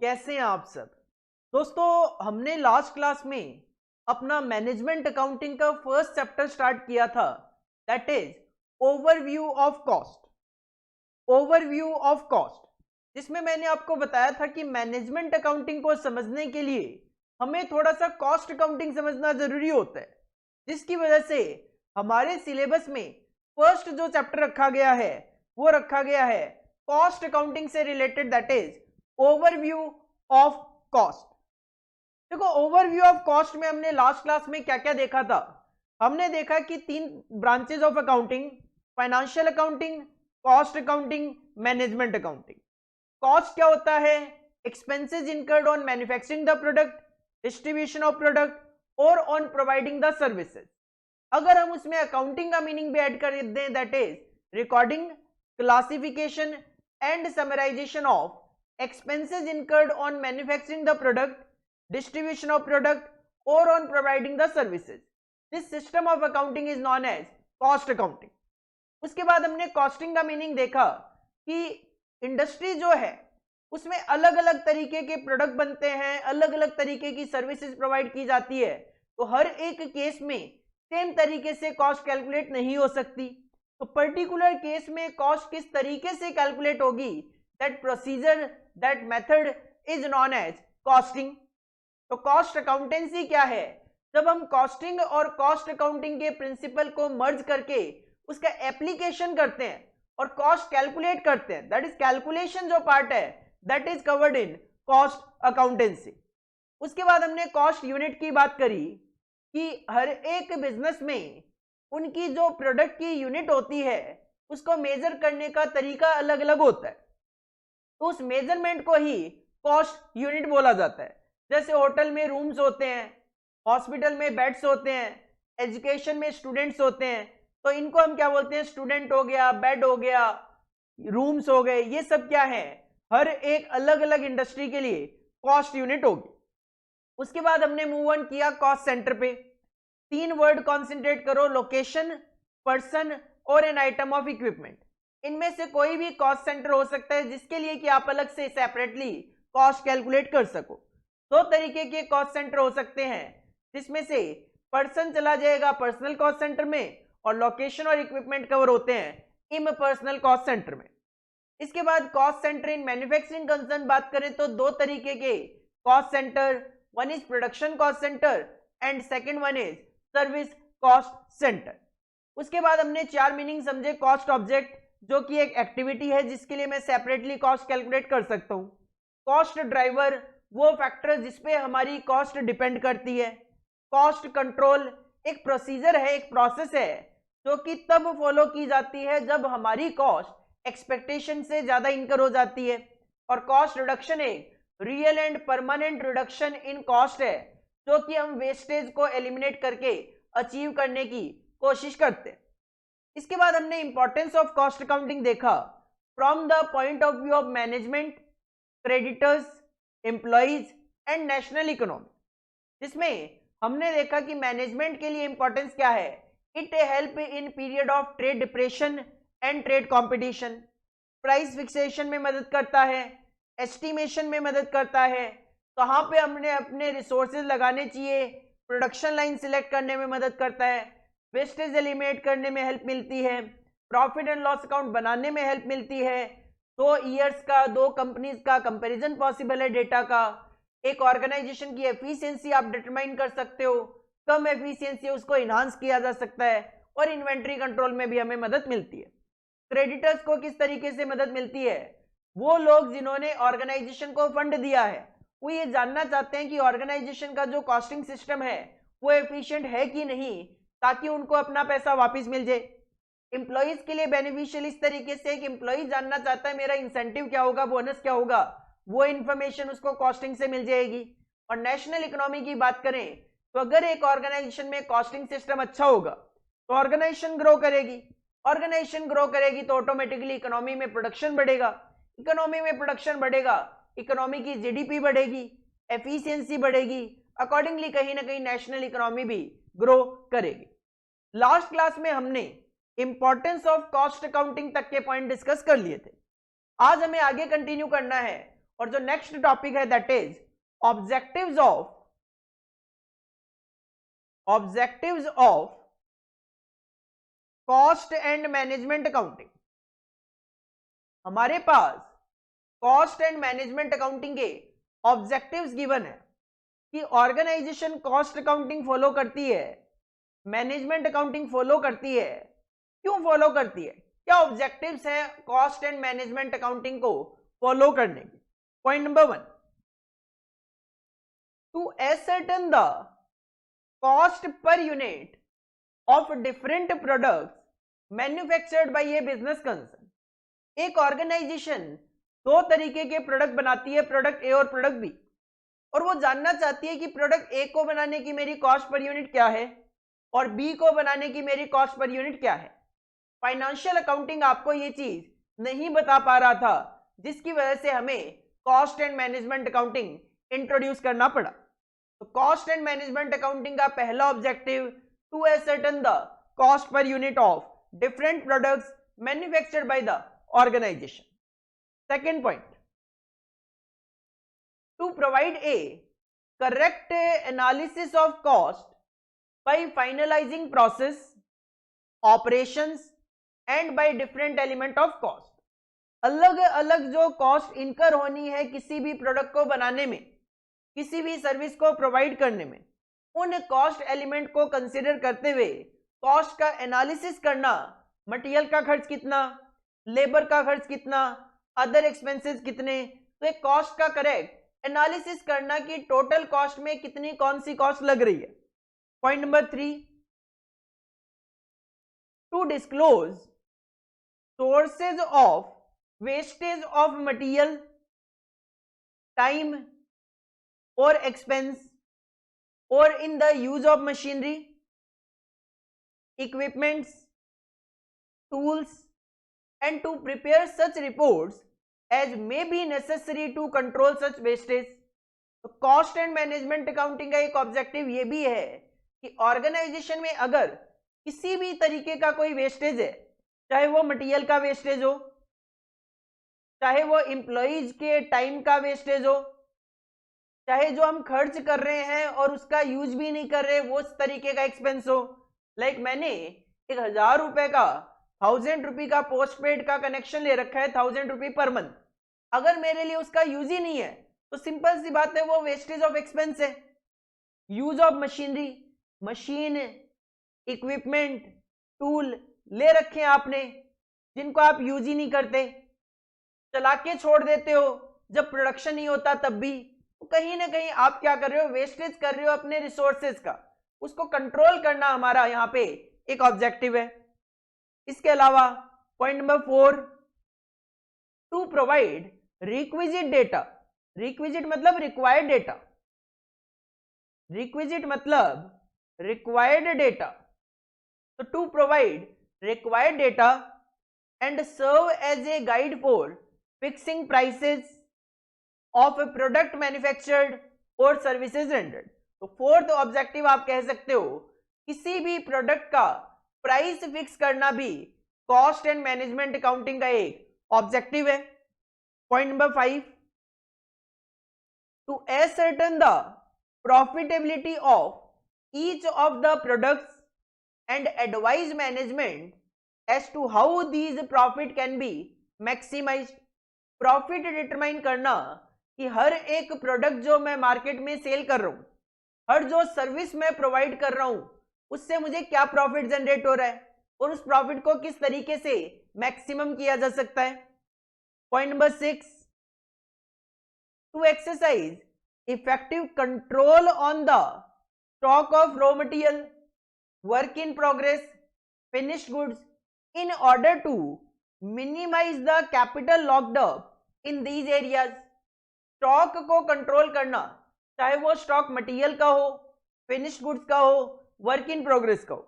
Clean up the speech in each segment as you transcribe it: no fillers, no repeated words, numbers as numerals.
कैसे हैं आप सब। दोस्तों, हमने लास्ट क्लास में अपना मैनेजमेंट अकाउंटिंग का फर्स्ट चैप्टर स्टार्ट किया था, that is overview of cost. Overview of cost, जिसमें मैंने आपको बताया था कि मैनेजमेंट अकाउंटिंग को समझने के लिए हमें थोड़ा सा कॉस्ट अकाउंटिंग समझना जरूरी होता है, जिसकी वजह से हमारे सिलेबस में फर्स्ट जो चैप्टर रखा गया है वो रखा गया है कॉस्ट अकाउंटिंग से related, that is overview of cost. देखो, ओवरव्यू ऑफ कॉस्ट में हमने लास्ट क्लास में क्या क्या देखा था। हमने देखा कि तीन branches of accounting: financial accounting, cost accounting, management accounting. Cost क्या होता है? Expenses incurred on manufacturing the product, distribution of product और ऑन प्रोवाइडिंग द सर्विसेज। अगर हम उसमें अकाउंटिंग का मीनिंग भी ऐड कर दें, that is recording, classification and summarisation of expenses incurred on manufacturing the product, distribution of product or on providing the services. This system of accounting is known as cost accounting. उसके बाद हमने costing का meaning देखा कि industry जो है उसमें अलग अलग तरीके के प्रोडक्ट बनते हैं, अलग अलग तरीके की सर्विसेज प्रोवाइड की जाती है, तो हर एक केस में सेम तरीके से कॉस्ट कैलकुलेट नहीं हो सकती। तो पर्टिकुलर केस में कॉस्ट किस तरीके से कैलकुलेट होगी, that procedure, that method is known as costing. तो कॉस्ट अकाउंटेंसी क्या है? जब हम कॉस्टिंग और कॉस्ट अकाउंटिंग के प्रिंसिपल को मर्ज करके उसका एप्लीकेशन करते हैं और कॉस्ट कैलकुलेट करते हैं, दैट इज कैलकुलेशन जो पार्ट है, that is covered in cost accountancy. उसके बाद हमने कॉस्ट यूनिट की बात करी कि हर एक बिजनेस में उनकी जो प्रोडक्ट की यूनिट होती है उसको मेजर करने का तरीका अलग अलग होता है, तो उस मेजरमेंट को ही कॉस्ट यूनिट बोला जाता है। जैसे होटल में रूम्स होते हैं, हॉस्पिटल में बेड्स होते हैं, एजुकेशन में स्टूडेंट्स होते हैं, तो इनको हम क्या बोलते हैं? स्टूडेंट हो गया, बेड हो गया, रूम्स हो गए, ये सब क्या है? हर एक अलग अलग इंडस्ट्री के लिए कॉस्ट यूनिट होगी। उसके बाद हमने मूव ऑन किया कॉस्ट सेंटर पे। तीन वर्ड कॉन्सेंट्रेट करो: लोकेशन, पर्सन और एन आइटम ऑफ इक्विपमेंट। इनमें से कोई भी कॉस्ट सेंटर हो सकता है जिसके लिए कि आप अलग से सेपरेटली कॉस्ट कैलकुलेट कर सको। दो तरीके के कॉस्ट सेंटर हो सकते हैं, जिसमें से पर्सन चला जाएगा पर्सनल कॉस्ट सेंटर में और लोकेशन और इक्विपमेंट कवर होते हैं इम्पर्सनल कॉस्ट सेंटर में। इसके बाद cost centre in manufacturing concern बात करें तो दो तरीके के cost centre, one is production cost centre and second one is service cost centre. उसके बाद हमने चार मीनिंग समझे कॉस्ट ऑब्जेक्ट, जो कि एक एक्टिविटी है जिसके लिए मैं सेपरेटली कॉस्ट कैलकुलेट कर सकता हूं। कॉस्ट ड्राइवर, वो फैक्टर जिसपे हमारी कॉस्ट डिपेंड करती है। कॉस्ट कंट्रोल, एक प्रोसीजर है, एक प्रोसेस है जो कि तब फॉलो की जाती है जब हमारी कॉस्ट एक्सपेक्टेशन से ज्यादा इनकर हो जाती है। और कॉस्ट रिडक्शन एक real and permanent reduction in cost है, जो कि हम वेस्टेज को एलिमिनेट करके अचीव करने की कोशिश करते हैं। इसके बाद हमने इंपॉर्टेंस ऑफ कॉस्ट अकाउंटिंग देखा from the point of view of management, creditors, employees and national economy, जिसमें हमने देखा कि मैनेजमेंट के लिए इंपॉर्टेंस क्या है। It help in period of trade depression and trade competition. Price fixation में मदद करता है, एस्टिमेशन में मदद करता है, कहाँ पे हमने अपने रिसोर्सेज लगाने चाहिए, प्रोडक्शन लाइन सिलेक्ट करने में मदद करता है, वेस्टेज एलिमिनेट करने में हेल्प मिलती है, प्रॉफिट एंड लॉस अकाउंट बनाने में हेल्प मिलती है, दो ईयर्स का, दो कंपनीज का कंपैरिजन पॉसिबल है डेटा का, एक ऑर्गेनाइजेशन की एफिशिएंसी आप डिटरमाइन कर सकते हो, कम एफिशिएंसी उसको इनहांस किया जा सकता है, और इन्वेंट्री कंट्रोल में भी हमें मदद मिलती है। क्रेडिटर्स को किस तरीके से मदद मिलती है? वो लोग जिन्होंने ऑर्गेनाइजेशन को फंड दिया है वो ये जानना चाहते हैं कि ऑर्गेनाइजेशन का जो कॉस्टिंग सिस्टम है वो एफिशिएंट है कि नहीं, ताकि उनको अपना पैसा वापस मिल जाए। एम्प्लॉइज के लिए बेनिफिशियल इस तरीके से कि एम्प्लॉय जानना चाहता है मेरा इंसेंटिव क्या होगा, बोनस क्या होगा, वो इन्फॉर्मेशन उसको कॉस्टिंग से मिल जाएगी। और नेशनल इकोनॉमी की बात करें तो अगर एक ऑर्गेनाइजेशन में कॉस्टिंग सिस्टम अच्छा होगा तो ऑर्गेनाइजेशन ग्रो करेगी, ऑर्गेनाइजेशन ग्रो करेगी तो ऑटोमेटिकली इकोनॉमी में प्रोडक्शन बढ़ेगा, इकोनॉमी में प्रोडक्शन बढ़ेगा, इकोनॉमी की जीडीपी बढ़ेगी, एफिशिएंसी बढ़ेगी, अकॉर्डिंगली कहीं ना कहीं नेशनल इकोनॉमी भी ग्रो करेगी। लास्ट क्लास में हमने इंपॉर्टेंस ऑफ कॉस्ट अकाउंटिंग तक के पॉइंट डिस्कस कर लिए थे। आज हमें आगे कंटिन्यू करना है और जो नेक्स्ट टॉपिक है that is objectives of cost and management accounting. हमारे पास कॉस्ट एंड मैनेजमेंट अकाउंटिंग के ऑब्जेक्टिव्स गिवन है कि ऑर्गेनाइजेशन कॉस्ट अकाउंटिंग फॉलो करती है, मैनेजमेंट अकाउंटिंग फॉलो करती है, क्यों फॉलो करती है, क्या ऑब्जेक्टिव्स है कॉस्ट एंड मैनेजमेंट अकाउंटिंग को फॉलो करने की। Point number 1, to ascertain the cost per unit of different products manufactured by a business concern. एक ऑर्गेनाइजेशन दो तरीके के प्रोडक्ट बनाती है, प्रोडक्ट ए और प्रोडक्ट बी, और वो जानना चाहती है कि प्रोडक्ट ए को बनाने की मेरी कॉस्ट पर यूनिट क्या है और बी को बनाने की मेरी कॉस्ट पर यूनिट क्या है। फाइनेंशियल अकाउंटिंग आपको ये चीज नहीं बता पा रहा था, जिसकी वजह से हमें cost and management accounting introduce करना पड़ा। तो कॉस्ट एंड मैनेजमेंट अकाउंटिंग का पहला objective to ascertain the cost per unit of different products manufactured by the organization. Second point, to provide a correct analysis of cost by finalizing process, operations and by different element of cost. अलग अलग जो cost incur होनी है किसी भी product को बनाने में, किसी भी सर्विस को प्रोवाइड करने में, उन कॉस्ट एलिमेंट को कंसिडर करते हुए कॉस्ट का एनालिसिस करना, मटेरियल का खर्च कितना, लेबर का खर्च कितना, अदर एक्सपेंसेस कितने, तो एक कॉस्ट का करेक्ट एनालिसिस करना कि टोटल कॉस्ट में कितनी कौन सी कॉस्ट लग रही है। Point number 3, to disclose sources of wastage of material, time और expense or in the use of machinery, equipments, tools, and to prepare such reports as may be necessary to control such wastage. तो cost and management accounting का एक objective ये भी है कि organisation में अगर किसी भी तरीके का कोई वेस्टेज है, चाहे वो मटेरियल का वेस्टेज हो, चाहे वो एम्प्लॉइज के टाइम का वेस्टेज हो, चाहे जो हम खर्च कर रहे हैं और उसका यूज भी नहीं कर रहे वो उस तरीके का एक्सपेंस हो। लाइक मैंने 1000 रुपए का 1000 रुपी का पोस्ट पेड का कनेक्शन ले रखा है 1000 रुपी पर मंथ, अगर मेरे लिए उसका यूज ही नहीं है तो सिंपल सी बात है वो वेस्टेज ऑफ एक्सपेंस है। Use of machinery, machine, equipment, tool ले रखे हैं आपने जिनको आप यूज ही नहीं करते, चला के छोड़ देते हो, जब प्रोडक्शन नहीं होता तब भी, तो कहीं ना कहीं आप क्या कर रहे हो, वेस्टेज कर रहे हो अपने रिसोर्सेज का। उसको कंट्रोल करना हमारा यहाँ पे एक ऑब्जेक्टिव है। इसके अलावा point number 4, to provide requisite data. Requisite मतलब रिक्वायर्ड डेटा, रिक्विजिट मतलब रिक्वायर्ड डेटा, तो to provide required data and serve as a guide for fixing prices of product manufactured और सर्विसेज रेंडर्ड। तो फोर्थ ऑब्जेक्टिव आप कह सकते हो किसी भी प्रोडक्ट का प्राइस फिक्स करना भी कॉस्ट एंड मैनेजमेंट अकाउंटिंग का एक ऑब्जेक्टिव है। Point number 5, to ascertain the profitability of each of the products and advise management as to how these profit can be maximized। Profit determine करना कि हर एक product जो मैं मार्केट में cell कर रहा हूं, हर जो सर्विस मैं प्रोवाइड कर रहा हूं, उससे मुझे क्या प्रॉफिट जनरेट हो रहा है और उस प्रॉफिट को किस तरीके से मैक्सिमम किया जा सकता है। Point number 6, to exercise effective control on the stock of raw material, work in progress, finished goods in order to minimise the capital locked up in these areas. Stock को control करना, चाहे वो stock material का हो, finished goods का हो, work in progress का हो,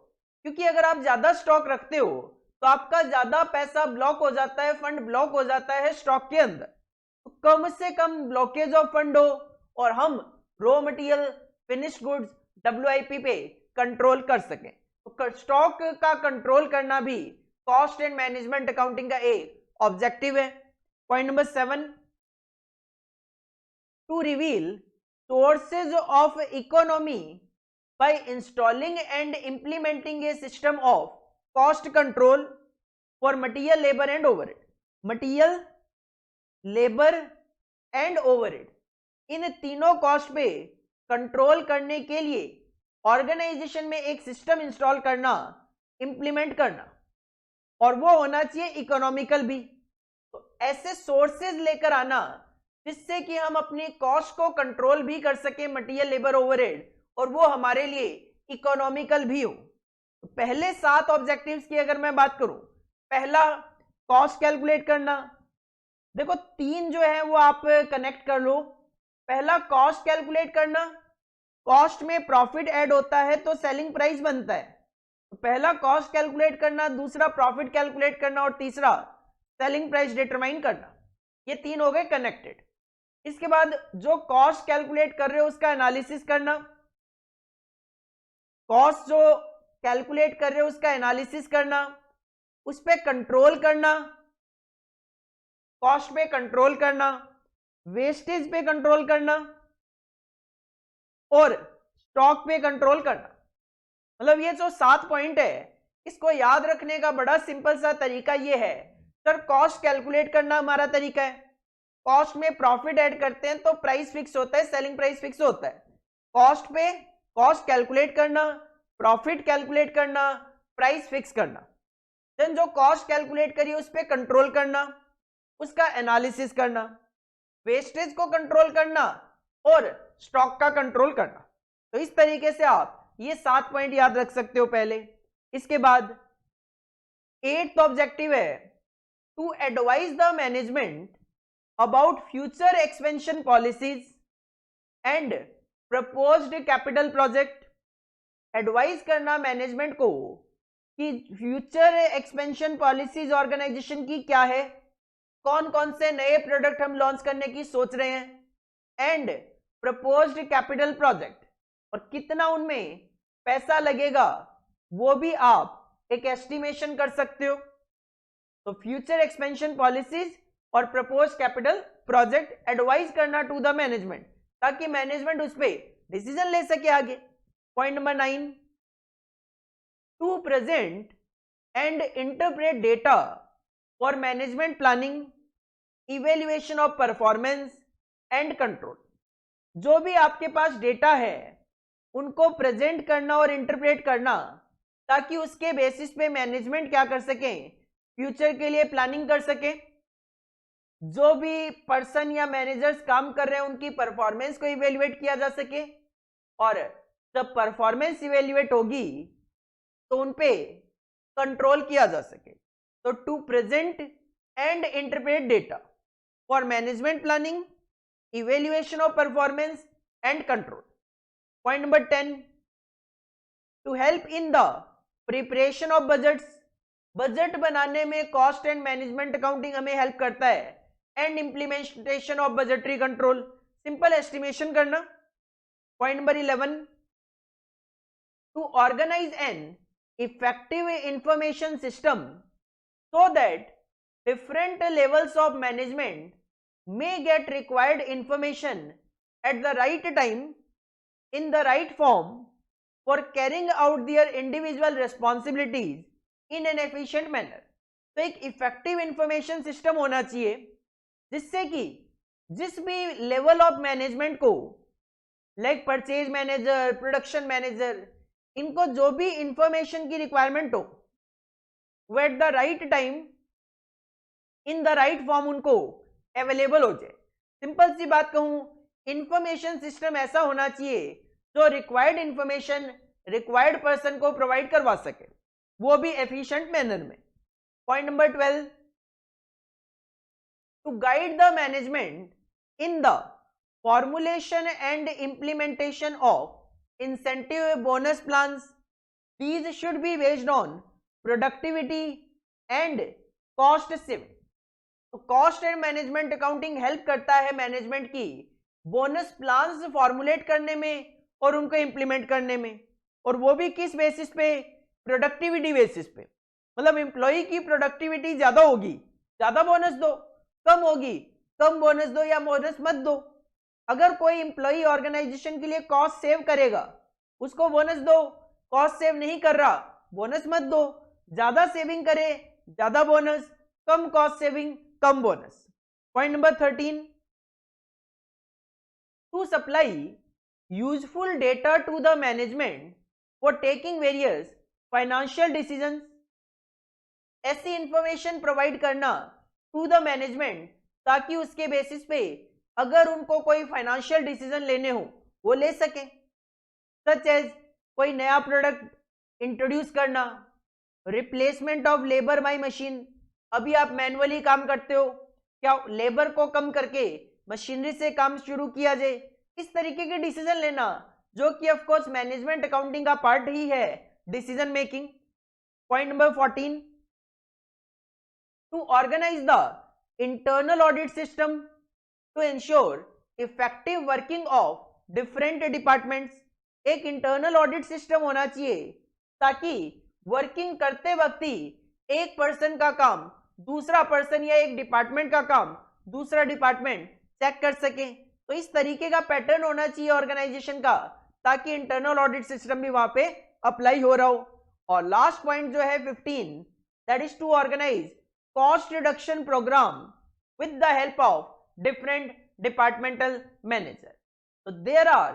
क्योंकि अगर आप ज्यादा स्टॉक रखते हो तो आपका ज्यादा पैसा ब्लॉक हो जाता है, फंड ब्लॉक हो जाता है स्टॉक के अंदर। तो कम से कम ब्लॉकेज ऑफ फंड हो और हम raw material, finished goods, WIP पे कंट्रोल कर सकें। तो स्टॉक का कंट्रोल करना भी कॉस्ट एंड मैनेजमेंट अकाउंटिंग का एक ऑब्जेक्टिव है। Point number 7, to reveal sources of economy by installing and implementing a system of cost control for material, labor and overhead. Material, labor and overhead, इन तीनों cost पे control करने के लिए organisation में एक सिस्टम इंस्टॉल करना, implement करना, और वो होना चाहिए इकोनॉमिकल भी। तो ऐसे सोर्सेज लेकर आना जिससे कि हम अपनी कॉस्ट को कंट्रोल भी कर सके, मटेरियल, लेबर, ओवरहेड, और वो हमारे लिए इकोनॉमिकल भी हो। तो पहले 7 ऑब्जेक्टिव्स की अगर मैं बात करूं, पहला कॉस्ट कैलकुलेट करना। देखो 3 जो है वो आप कनेक्ट कर लो। पहला कॉस्ट कैलकुलेट करना, कॉस्ट में प्रॉफिट ऐड होता है तो सेलिंग प्राइस बनता है। तो पहला कॉस्ट कैलकुलेट करना, दूसरा प्रॉफिट कैलकुलेट करना और तीसरा सेलिंग प्राइस डिटरमाइन करना। ये 3 हो गए कनेक्टेड। इसके बाद जो कॉस्ट कैलकुलेट कर रहे हो उसका एनालिसिस करना, कॉस्ट जो कैलकुलेट कर रहे हो उसका एनालिसिस करना, उस पे कंट्रोल करना, कॉस्ट पे कंट्रोल करना, वेस्टेज पे कंट्रोल करना और स्टॉक पे कंट्रोल करना। मतलब ये जो 7 पॉइंट है, इसको याद रखने का बड़ा सिंपल सा तरीका ये है। सर कॉस्ट कैलकुलेट करना हमारा तरीका है, कॉस्ट में प्रॉफिट ऐड करते हैं तो प्राइस फिक्स होता है, सेलिंग प्राइस फिक्स होता है। कॉस्ट पे कॉस्ट कैलकुलेट करना, प्रॉफिट कैलकुलेट करना, प्राइस फिक्स करना। देन जो कॉस्ट कैलकुलेट करिए उस पे कंट्रोल करना, उसका एनालिसिस करना, वेस्टेज को कंट्रोल करना और स्टॉक का कंट्रोल करना। तो इस तरीके से आप ये 7 पॉइंट याद रख सकते हो पहले। इसके बाद 8th ऑब्जेक्टिव है to advise the management about future expansion policies and proposed capital project. Advise करना मैनेजमेंट को कि फ्यूचर एक्सपेंशन पॉलिसीज ऑर्गेनाइजेशन की क्या है, कौन कौन से नए प्रोडक्ट हम लॉन्च करने की सोच रहे हैं, एंड प्रपोज्ड कैपिटल प्रोजेक्ट, और कितना उनमें पैसा लगेगा वो भी आप एक एस्टिमेशन कर सकते हो। तो फ्यूचर एक्सपेंशन पॉलिसीज और प्रपोज कैपिटल प्रोजेक्ट एडवाइज करना टू द मैनेजमेंट, ताकि मैनेजमेंट उस पर डिसीजन ले सके आगे। Point number 9, to present and interpret data for management planning, evaluation of performance and control. जो भी आपके पास डेटा है उनको प्रेजेंट करना और इंटरप्रेट करना, ताकि उसके बेसिस पे मैनेजमेंट क्या कर सके, फ्यूचर के लिए प्लानिंग कर सके। जो भी पर्सन या मैनेजर्स काम कर रहे हैं उनकी परफॉर्मेंस को इवेल्युएट किया जा सके, और जब परफॉर्मेंस इवेल्युएट होगी तो उन पे कंट्रोल किया जा सके। तो to present and interpret data for management planning, evaluation of performance and control. Point number 10, to help in the preparation of budgets. Budget बनाने में कॉस्ट एंड मैनेजमेंट अकाउंटिंग हमें हेल्प करता है, and implementation of budgetary control, simple estimation करना। Point number 11, to organize an effective information system so that different levels of management may get required information at the right time in the right form for carrying out their individual responsibilities in an efficient manner। तो एक effective information system होना चाहिए जिससे कि जिस भी level of management को, like purchase manager, production manager, इनको जो भी इंफॉर्मेशन की रिक्वायरमेंट हो वो at the right time in the right form उनको अवेलेबल हो जाए। सिंपल सी बात कहूं, इंफॉर्मेशन सिस्टम ऐसा होना चाहिए जो रिक्वायर्ड इंफॉर्मेशन रिक्वायर्ड पर्सन को प्रोवाइड करवा सके, वो भी एफिशिएंट मैनर में। Point number 12, to guide the management in the formulation and implementation of incentive bonus plans. These should be based on productivity and cost saving. तो cost and management accounting help करता है management की bonus plans formulate करने में और उनको implement करने में, और वो भी किस बेसिस पे, प्रोडक्टिविटी बेसिस पे। मतलब एम्प्लॉय की प्रोडक्टिविटी ज्यादा होगी, ज्यादा बोनस दो, कम होगी, कम बोनस दो या बोनस मत दो। अगर कोई एम्प्लॉई ऑर्गेनाइजेशन के लिए कॉस्ट सेव करेगा उसको बोनस दो, कॉस्ट सेव नहीं कर रहा बोनस मत दो, ज्यादा सेविंग करे ज्यादा बोनस, कम कॉस्ट सेविंग कम bonus. Point number 13, to supply useful data to the management for taking various financial decisions. ऐसी इंफॉर्मेशन प्रोवाइड करना टू द मैनेजमेंट ताकि उसके बेसिस पे अगर उनको कोई फाइनेंशियल डिसीजन लेने हो वो ले सके। सच एज कोई नया प्रोडक्ट इंट्रोड्यूस करना, replacement of labour by machine, अभी आप मैनुअली काम करते हो, क्या लेबर को कम करके मशीनरी से काम शुरू किया जाए, इस तरीके के डिसीजन लेना जो कि ऑफ कोर्स मैनेजमेंट अकाउंटिंग का पार्ट ही है decision making. Point number 14, to organise the internal audit system to ensure effective working of different departments. एक इंटरनल ऑडिट सिस्टम होना चाहिए ताकि वर्किंग करते वक्त ही एक पर्सन का काम दूसरा पर्सन या एक डिपार्टमेंट का काम दूसरा डिपार्टमेंट चेक कर सके। तो इस तरीके का पैटर्न होना चाहिए ऑर्गेनाइजेशन का ताकि इंटरनल ऑडिट सिस्टम भी वहां पे अप्लाई हो रहा हो। और लास्ट पॉइंट जो है 15, that is to organize cost reduction program with the help of different departmental manager. तो there are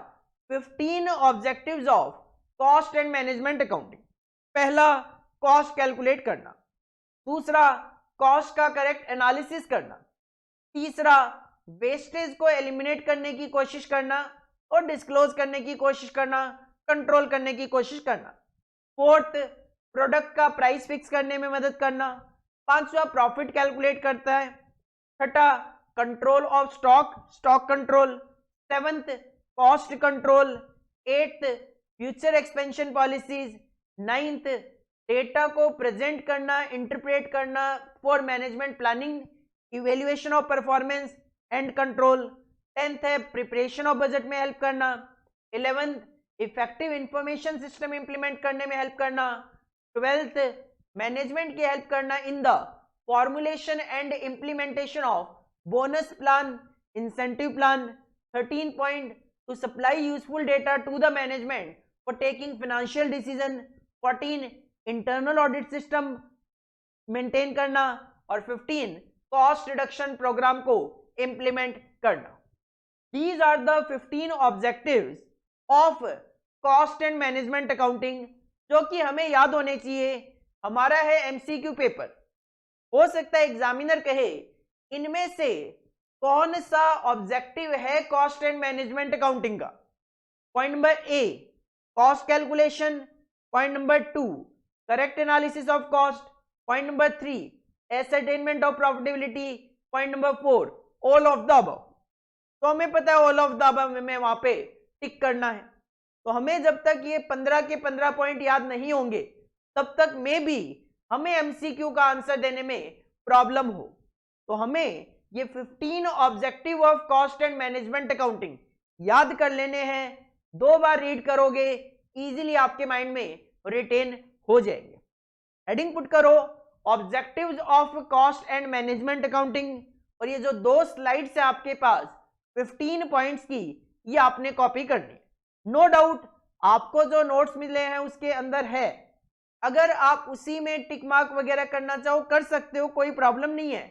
15 objectives of cost and management accounting. पहला, कॉस्ट कैलकुलेट करना। दूसरा, कॉस्ट का करेक्ट एनालिसिस करना। तीसरा, वेस्टेज को एलिमिनेट करने की कोशिश करना और डिस्क्लोज करने की कोशिश करना, कंट्रोल करने की कोशिश करना। फोर्थ, प्रोडक्ट का प्राइस फिक्स करने में मदद करना। पांचवा, प्रॉफिट कैलकुलेट करता है। छठा, control of stock, stock control. Seventh, cost control. Eighth, future expansion policies. Ninth, data को प्रेजेंट करना, इंटरप्रेट करना for management planning, evaluation of performance and control. 10th है प्रिपरेशन ऑफ बजट में हेल्प करना। 11th, effective information system implement करने में help करना। 12th, management की हेल्प करना in the formulation and implementation of bonus plan, incentive plan. 13 point, to supply useful data to the management for taking financial decision. 14, internal audit system maintain करना। और 15, cost reduction programme को implement करना। These are the 15 objectives of cost and management accounting जो कि हमें याद होने चाहिए। हमारा है एमसीक्यू पेपर, हो सकता है एग्जामिनर कहे इनमें से कौन सा ऑब्जेक्टिव है कॉस्ट एंड मैनेजमेंट अकाउंटिंग का। Point number A, cost calculation. Point number 2, correct analysis of cost. Point number 3, ascertainment of profitability. Point number 4, all of the above. तो हमें पता है ऑल ऑफ द अबव में वहां पे टिक करना है। तो हमें जब तक ये 15 के 15 पॉइंट याद नहीं होंगे तब तक में भी हमें एमसीक्यू का आंसर देने में प्रॉब्लम हो। तो हमें ये 15 objective of cost and management accounting याद कर लेने हैं। 2 बार रीड करोगे इजीली आपके माइंड में रिटेन हो जाएंगे। हेडिंग पुट करो objectives of cost and management accounting, और ये जो 2 स्लाइड्स है आपके पास 15 पॉइंट्स की, ये आपने कॉपी करनी। नो डाउट आपको जो नोट्स मिले हैं उसके अंदर है, अगर आप उसी में टिक मार्क वगैरह करना चाहो कर सकते हो, कोई प्रॉब्लम नहीं है।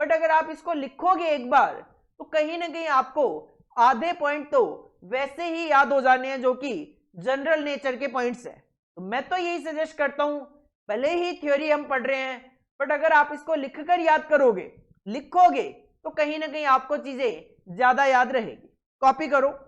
बट अगर आप इसको लिखोगे एक बार तो कहीं ना कहीं आपको आधे पॉइंट तो वैसे ही याद हो जाने हैं जो कि जनरल नेचर के पॉइंट्स है। तो मैं तो यही सजेस्ट करता हूं, भले ही थ्योरी हम पढ़ रहे हैं बट अगर आप इसको लिखकर याद करोगे, लिखोगे, तो कहीं ना कहीं आपको चीजें ज्यादा याद रहेगी। कॉपी करो।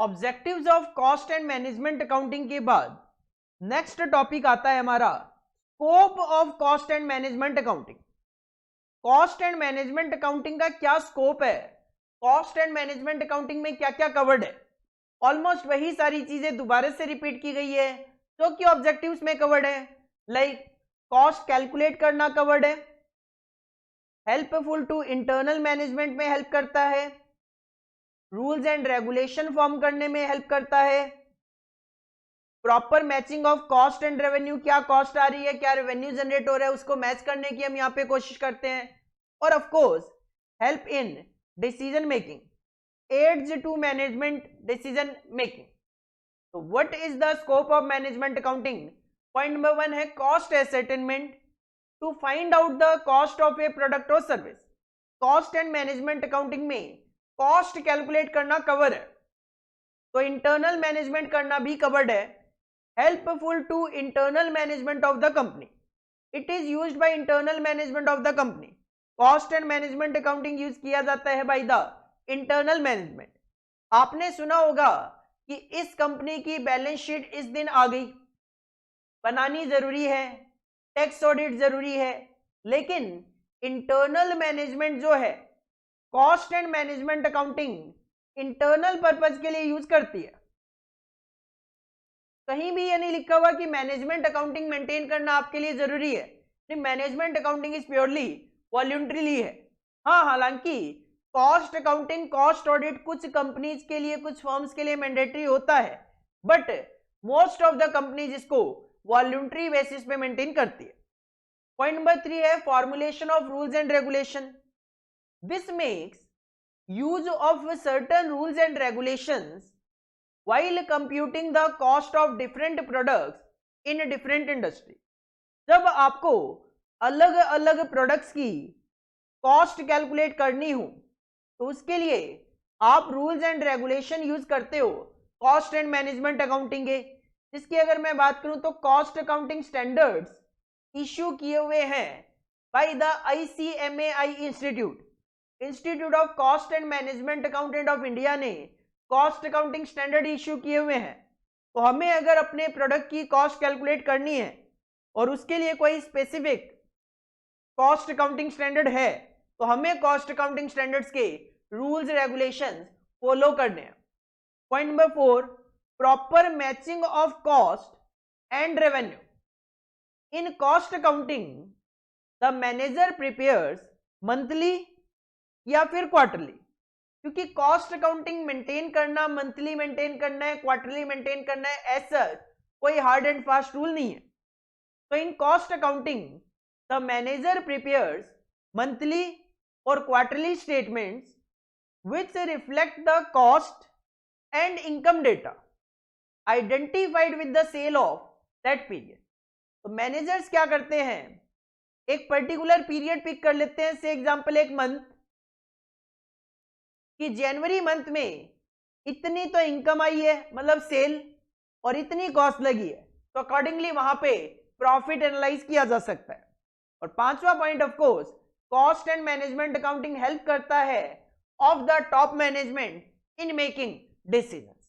Objectives of cost and management accounting के बाद नेक्स्ट टॉपिक आता है हमारा scope of cost and management accounting. Cost and management accounting का क्या स्कोप है, कॉस्ट एंड मैनेजमेंट अकाउंटिंग में क्या क्या कवर्ड है। ऑलमोस्ट वही सारी चीजें दोबारा से रिपीट की गई है जो कि ऑब्जेक्टिव्स में कवर्ड है। लाइक कॉस्ट कैलकुलेट करना कवर्ड है, हेल्पफुल टू इंटरनल मैनेजमेंट में हेल्प करता है, रूल्स एंड रेगुलेशन फॉर्म करने में हेल्प करता है, proper matching of cost and revenue, क्या कॉस्ट आ रही है क्या रेवेन्यू जनरेट हो रहा है उसको मैच करने की हम यहाँ पे कोशिश करते हैं, और of course help in decision making, aids to management decision making. तो what is the scope of management accounting? Point number 1 है cost ascertainment, to find out the cost of a product और service. Cost and management accounting में cost calculate करना cover है, तो internal management करना भी covered है। Helpful to internal management of the company, it is used by internal management of the company. Cost and management accounting use किया जाता है बाय द इंटरनल मैनेजमेंट। आपने सुना होगा कि इस कंपनी की बैलेंस शीट इस दिन आ गई, बनानी जरूरी है, टैक्स ऑडिट जरूरी है, लेकिन इंटरनल मैनेजमेंट जो है cost and management accounting internal purpose के लिए यूज करती है। कहीं भी ये नहीं लिखा हुआ कि मैनेजमेंट अकाउंटिंग मेंटेन करना आपके लिए जरूरी है, नहीं, मैनेजमेंट अकाउंटिंग इज प्योरली वॉल्यूंटरीली है। हाँ, हालांकि कॉस्ट अकाउंटिंग, कॉस्ट ऑडिट कुछ कंपनीज के लिए, कुछ फर्म्स के लिए मैंडेटरी होता है, but most of the companies इसको वॉल्यूंटरी बेसिस पे मेंटेन करती है। पॉइंट नंबर 3 है formulation of rules and regulation. This makes use of certain rules and regulations while computing the cost of different products in different industry। जब आपको अलग अलग products की कॉस्ट कैलकुलेट करनी हो तो उसके लिए आप रूल्स एंड रेगुलेशन यूज करते हो कॉस्ट एंड मैनेजमेंट अकाउंटिंग के, जिसकी अगर मैं बात करूं तो कॉस्ट अकाउंटिंग स्टैंडर्ड्स इश्यू किए हुए हैं by the ICMAI institute of cost and management accountant of India ने कॉस्ट अकाउंटिंग स्टैंडर्ड इश्यू किए हुए हैं। तो हमें अगर अपने प्रोडक्ट की कॉस्ट कैलकुलेट करनी है और उसके लिए कोई स्पेसिफिक कॉस्ट अकाउंटिंग स्टैंडर्ड है तो हमें कॉस्ट अकाउंटिंग स्टैंडर्ड्स के रूल्स रेगुलेशंस फॉलो करने हैं। Point number 4 proper matching of cost and revenue. In cost accounting the manager prepares monthly या फिर क्वार्टरली, क्योंकि कॉस्ट अकाउंटिंग मेंटेन करना, मंथली मेंटेन करना है, क्वार्टरली मेंटेन करना है, ऐसा कोई हार्ड एंड फास्ट रूल नहीं है। तो in cost accounting the manager prepares monthly और quarterly statements which reflect the cost and income data identified with the sale of that period। तो मैनेजर्स क्या करते हैं, एक पर्टिकुलर पीरियड पिक कर लेते हैं, से एग्जांपल एक मंथ, कि जनवरी मंथ में इतनी तो इनकम आई है, मतलब सेल, और इतनी कॉस्ट लगी है, तो अकॉर्डिंगली वहां पे प्रॉफिट एनालाइज किया जा सकता है। और पांचवा point of course cost and management accounting help करता है of the top management in making decisions.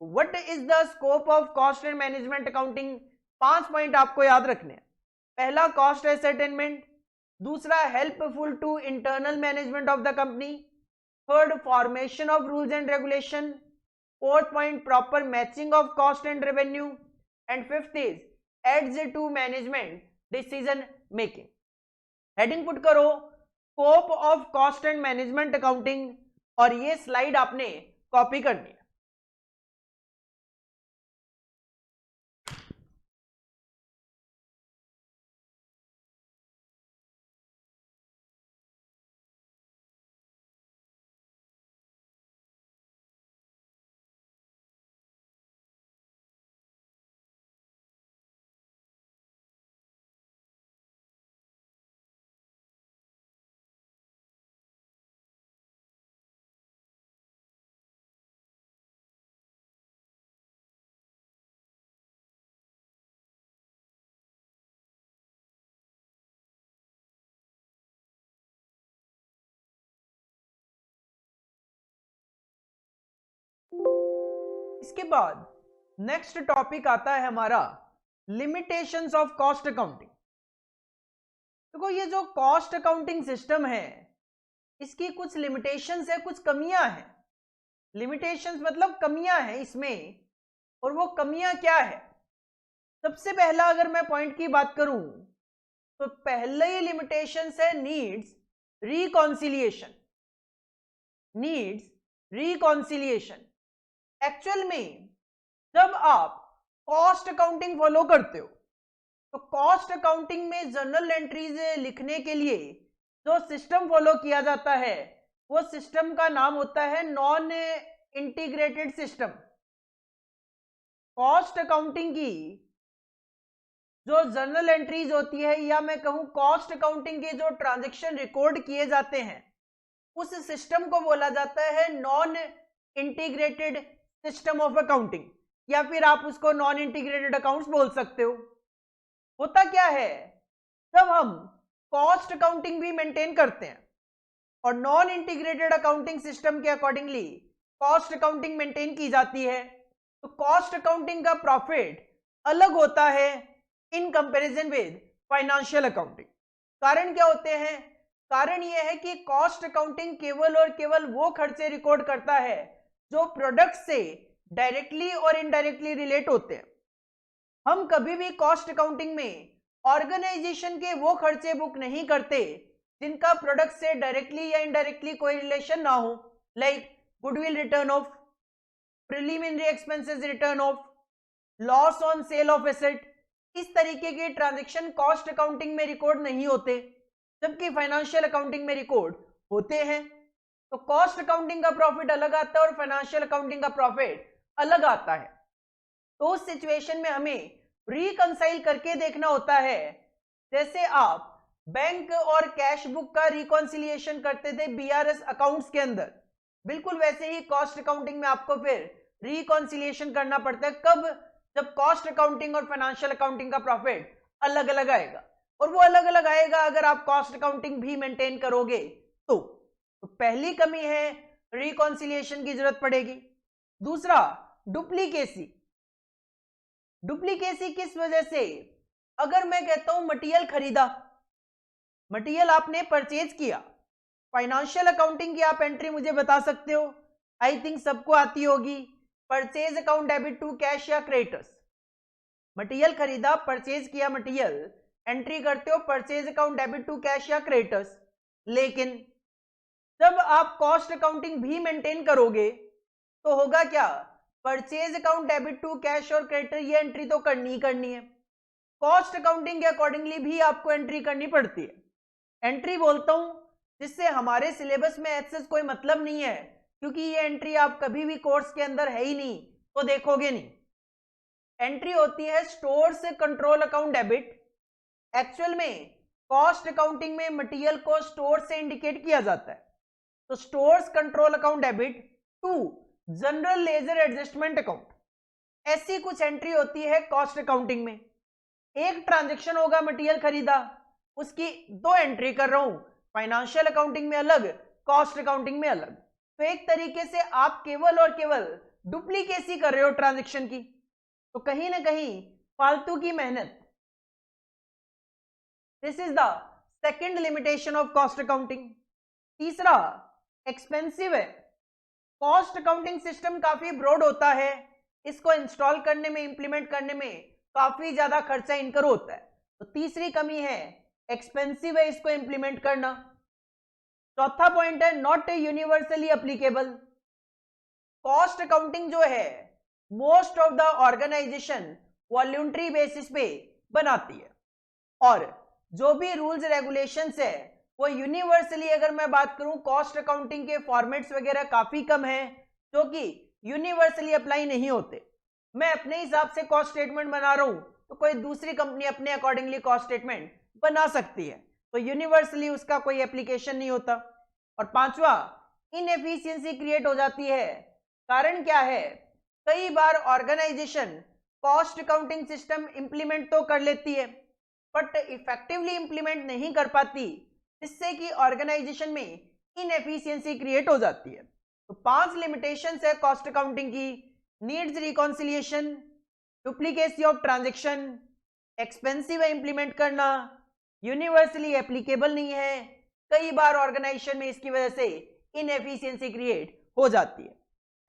What is the scope of cost and management accounting? 5 point आपको याद रखने हैं। पहला कॉस्ट एसेटमेंट, दूसरा helpful to internal management of the company, third formation of rules and regulation, fourth point proper matching of cost and revenue, and fifth is aids to management decision making. Heading put करो scope of cost and management accounting, और ये slide आपने copy करनी है। इसके बाद next topic आता है हमारा लिमिटेशंस ऑफ कॉस्ट अकाउंटिंग। देखो ये जो कॉस्ट अकाउंटिंग सिस्टम है इसकी कुछ लिमिटेशंस है, कुछ कमियां हैं। लिमिटेशंस मतलब कमियां हैं इसमें, और वो कमियां क्या है? सबसे पहला अगर मैं पॉइंट की बात करूं तो पहले ही लिमिटेशंस है needs reconciliation. Needs reconciliation actual में जब आप कॉस्ट अकाउंटिंग फॉलो करते हो तो कॉस्ट अकाउंटिंग में जर्नल एंट्रीज लिखने के लिए जो सिस्टम फॉलो किया जाता है वो सिस्टम का नाम होता है non integrated system. Cost accounting की जो जर्नल एंट्रीज होती है, या मैं कहूं कॉस्ट अकाउंटिंग के जो ट्रांजैक्शन रिकॉर्ड किए जाते हैं, उस सिस्टम को बोला जाता है non integrated system of accounting, या फिर आप उसको नॉन इंटीग्रेटेड अकाउंट्स बोल सकते हो। होता क्या है, जब हम कॉस्ट अकाउंटिंग भी मेंटेन करते हैं और नॉन इंटीग्रेटेड अकाउंटिंग सिस्टम के अकॉर्डिंगली कॉस्ट अकाउंटिंग मेंटेन की जाती है, तो कॉस्ट अकाउंटिंग का प्रॉफिट अलग होता है in comparison with financial accounting. कारण क्या होते हैं? कारण यह है कि कॉस्ट अकाउंटिंग केवल और केवल वो खर्चे रिकॉर्ड करता है जो प्रोडक्ट से डायरेक्टली और इनडायरेक्टली रिलेट होते हैं। हम कभी भी कॉस्ट अकाउंटिंग में ऑर्गेनाइजेशन के वो खर्चे बुक नहीं करते जिनका प्रोडक्ट से डायरेक्टली या इनडायरेक्टली कोई रिलेशन ना हो, like goodwill return of, preliminary expenses return of, loss on sale of asset. इस तरीके के ट्रांजैक्शन कॉस्ट अकाउंटिंग में रिकॉर्ड नहीं होते, जबकि फाइनेंशियल अकाउंटिंग में रिकॉर्ड होते हैं। तो कॉस्ट अकाउंटिंग का प्रॉफिट अलग आता है और फाइनेंशियल अकाउंटिंग का प्रॉफिट अलग आता है। तो उस सिचुएशन में हमें रिकंसाइल करके देखना होता है। जैसे आप बैंक और कैश बुक का रिकॉन्सिलिएशन करते थे बीआरएस अकाउंट्स के अंदर, बिल्कुल वैसे ही कॉस्ट अकाउंटिंग में आपको फिर रिकॉन्सिलिएशन करना पड़ता है। कब? जब कॉस्ट अकाउंटिंग और फाइनेंशियल अकाउंटिंग का प्रॉफिट अलग अलग आएगा, और वो अलग अलग आएगा अगर आप कॉस्ट अकाउंटिंग भी मेंटेन करोगे तो पहली कमी है रिकॉन्सिलिएशन की जरूरत पड़ेगी। दूसरा, डुप्लीकेसी। डुप्लीकेसी किस वजह से? अगर मैं कहता हूं मटेरियल खरीदा, मटेरियल आपने परचेज किया, फाइनेंशियल अकाउंटिंग की आप एंट्री मुझे बता सकते हो, आई थिंक सबको आती होगी, purchase account debit to cash या क्रेडिटर्स। मटेरियल खरीदा, परचेज किया मटेरियल, एंट्री करते हो purchase account debit to cash या क्रेडिटर्स। लेकिन जब आप कॉस्ट अकाउंटिंग भी मेंटेन करोगे तो होगा क्या? Purchase account debit to cash और क्रेडिटर ये एंट्री तो करनी ही करनी है। कॉस्ट अकाउंटिंग के अकॉर्डिंगली भी आपको एंट्री करनी पड़ती है। एंट्री बोलता हूं जिससे हमारे सिलेबस में एक्सेस कोई मतलब नहीं है, क्योंकि ये एंट्री आप कभी भी कोर्स के अंदर है ही नहीं तो देखोगे नहीं। एंट्री होती है stores control account debit. Actual में कॉस्ट अकाउंटिंग में मटेरियल को स्टोर से इंडिकेट किया जाता है, तो stores control account debit to general ledger adjustment account, ऐसी कुछ एंट्री होती है कॉस्ट अकाउंटिंग में। एक ट्रांजैक्शन होगा मटेरियल खरीदा, उसकी दो एंट्री कर रहा हूं, फाइनेंशियल अकाउंटिंग में अलग, कॉस्ट अकाउंटिंग में अलग। तो एक तरीके से आप केवल और केवल डुप्लीकेसी कर रहे हो ट्रांजैक्शन की, तो कहीं ना कहीं फालतू की मेहनत। This is the second limitation of cost accounting. तीसरा, एक्सपेंसिव है। कॉस्ट अकाउंटिंग सिस्टम काफी ब्रॉड होता है, इसको इंस्टॉल करने में, इंप्लीमेंट करने में काफी ज्यादा खर्चा इनकर होता है। तो तीसरी कमी है एक्सपेंसिव है इसको इंप्लीमेंट करना। चौथा पॉइंट है not universally applicable. Cost accounting जो है most of the organisation voluntary basis पे बनाती है, और जो भी रूल्स रेगुलेशंस है वो यूनिवर्सली, अगर मैं बात करूं कॉस्ट अकाउंटिंग के फॉर्मेट्स वगैरह काफी कम है जो कि यूनिवर्सली अप्लाई नहीं होते। मैं अपने हिसाब से कॉस्ट स्टेटमेंट बना रहा हूं तो कोई दूसरी कंपनी अपने अकॉर्डिंगली कॉस्ट स्टेटमेंट बना सकती है, तो यूनिवर्सली उसका कोई एप्लीकेशन नहीं होता। और पांचवा, इनएफिशिएंसी क्रिएट हो जाती है। कारण क्या है? कई बार organization cost accounting system implement तो कर लेती है बट इफेक्टिवली इंप्लीमेंट नहीं कर पाती, जिससे कि ऑर्गेनाइजेशन में इनएफिशिएंसी क्रिएट हो जाती है। तो 5 लिमिटेशंस है कॉस्ट अकाउंटिंग की। Needs reconciliation, duplicacy of transaction, expensive है इंप्लीमेंट करना, यूनिवर्सली एप्लीकेबल नहीं है, कई बार ऑर्गेनाइजेशन में इसकी वजह से इनएफिशिएंसी क्रिएट हो जाती है।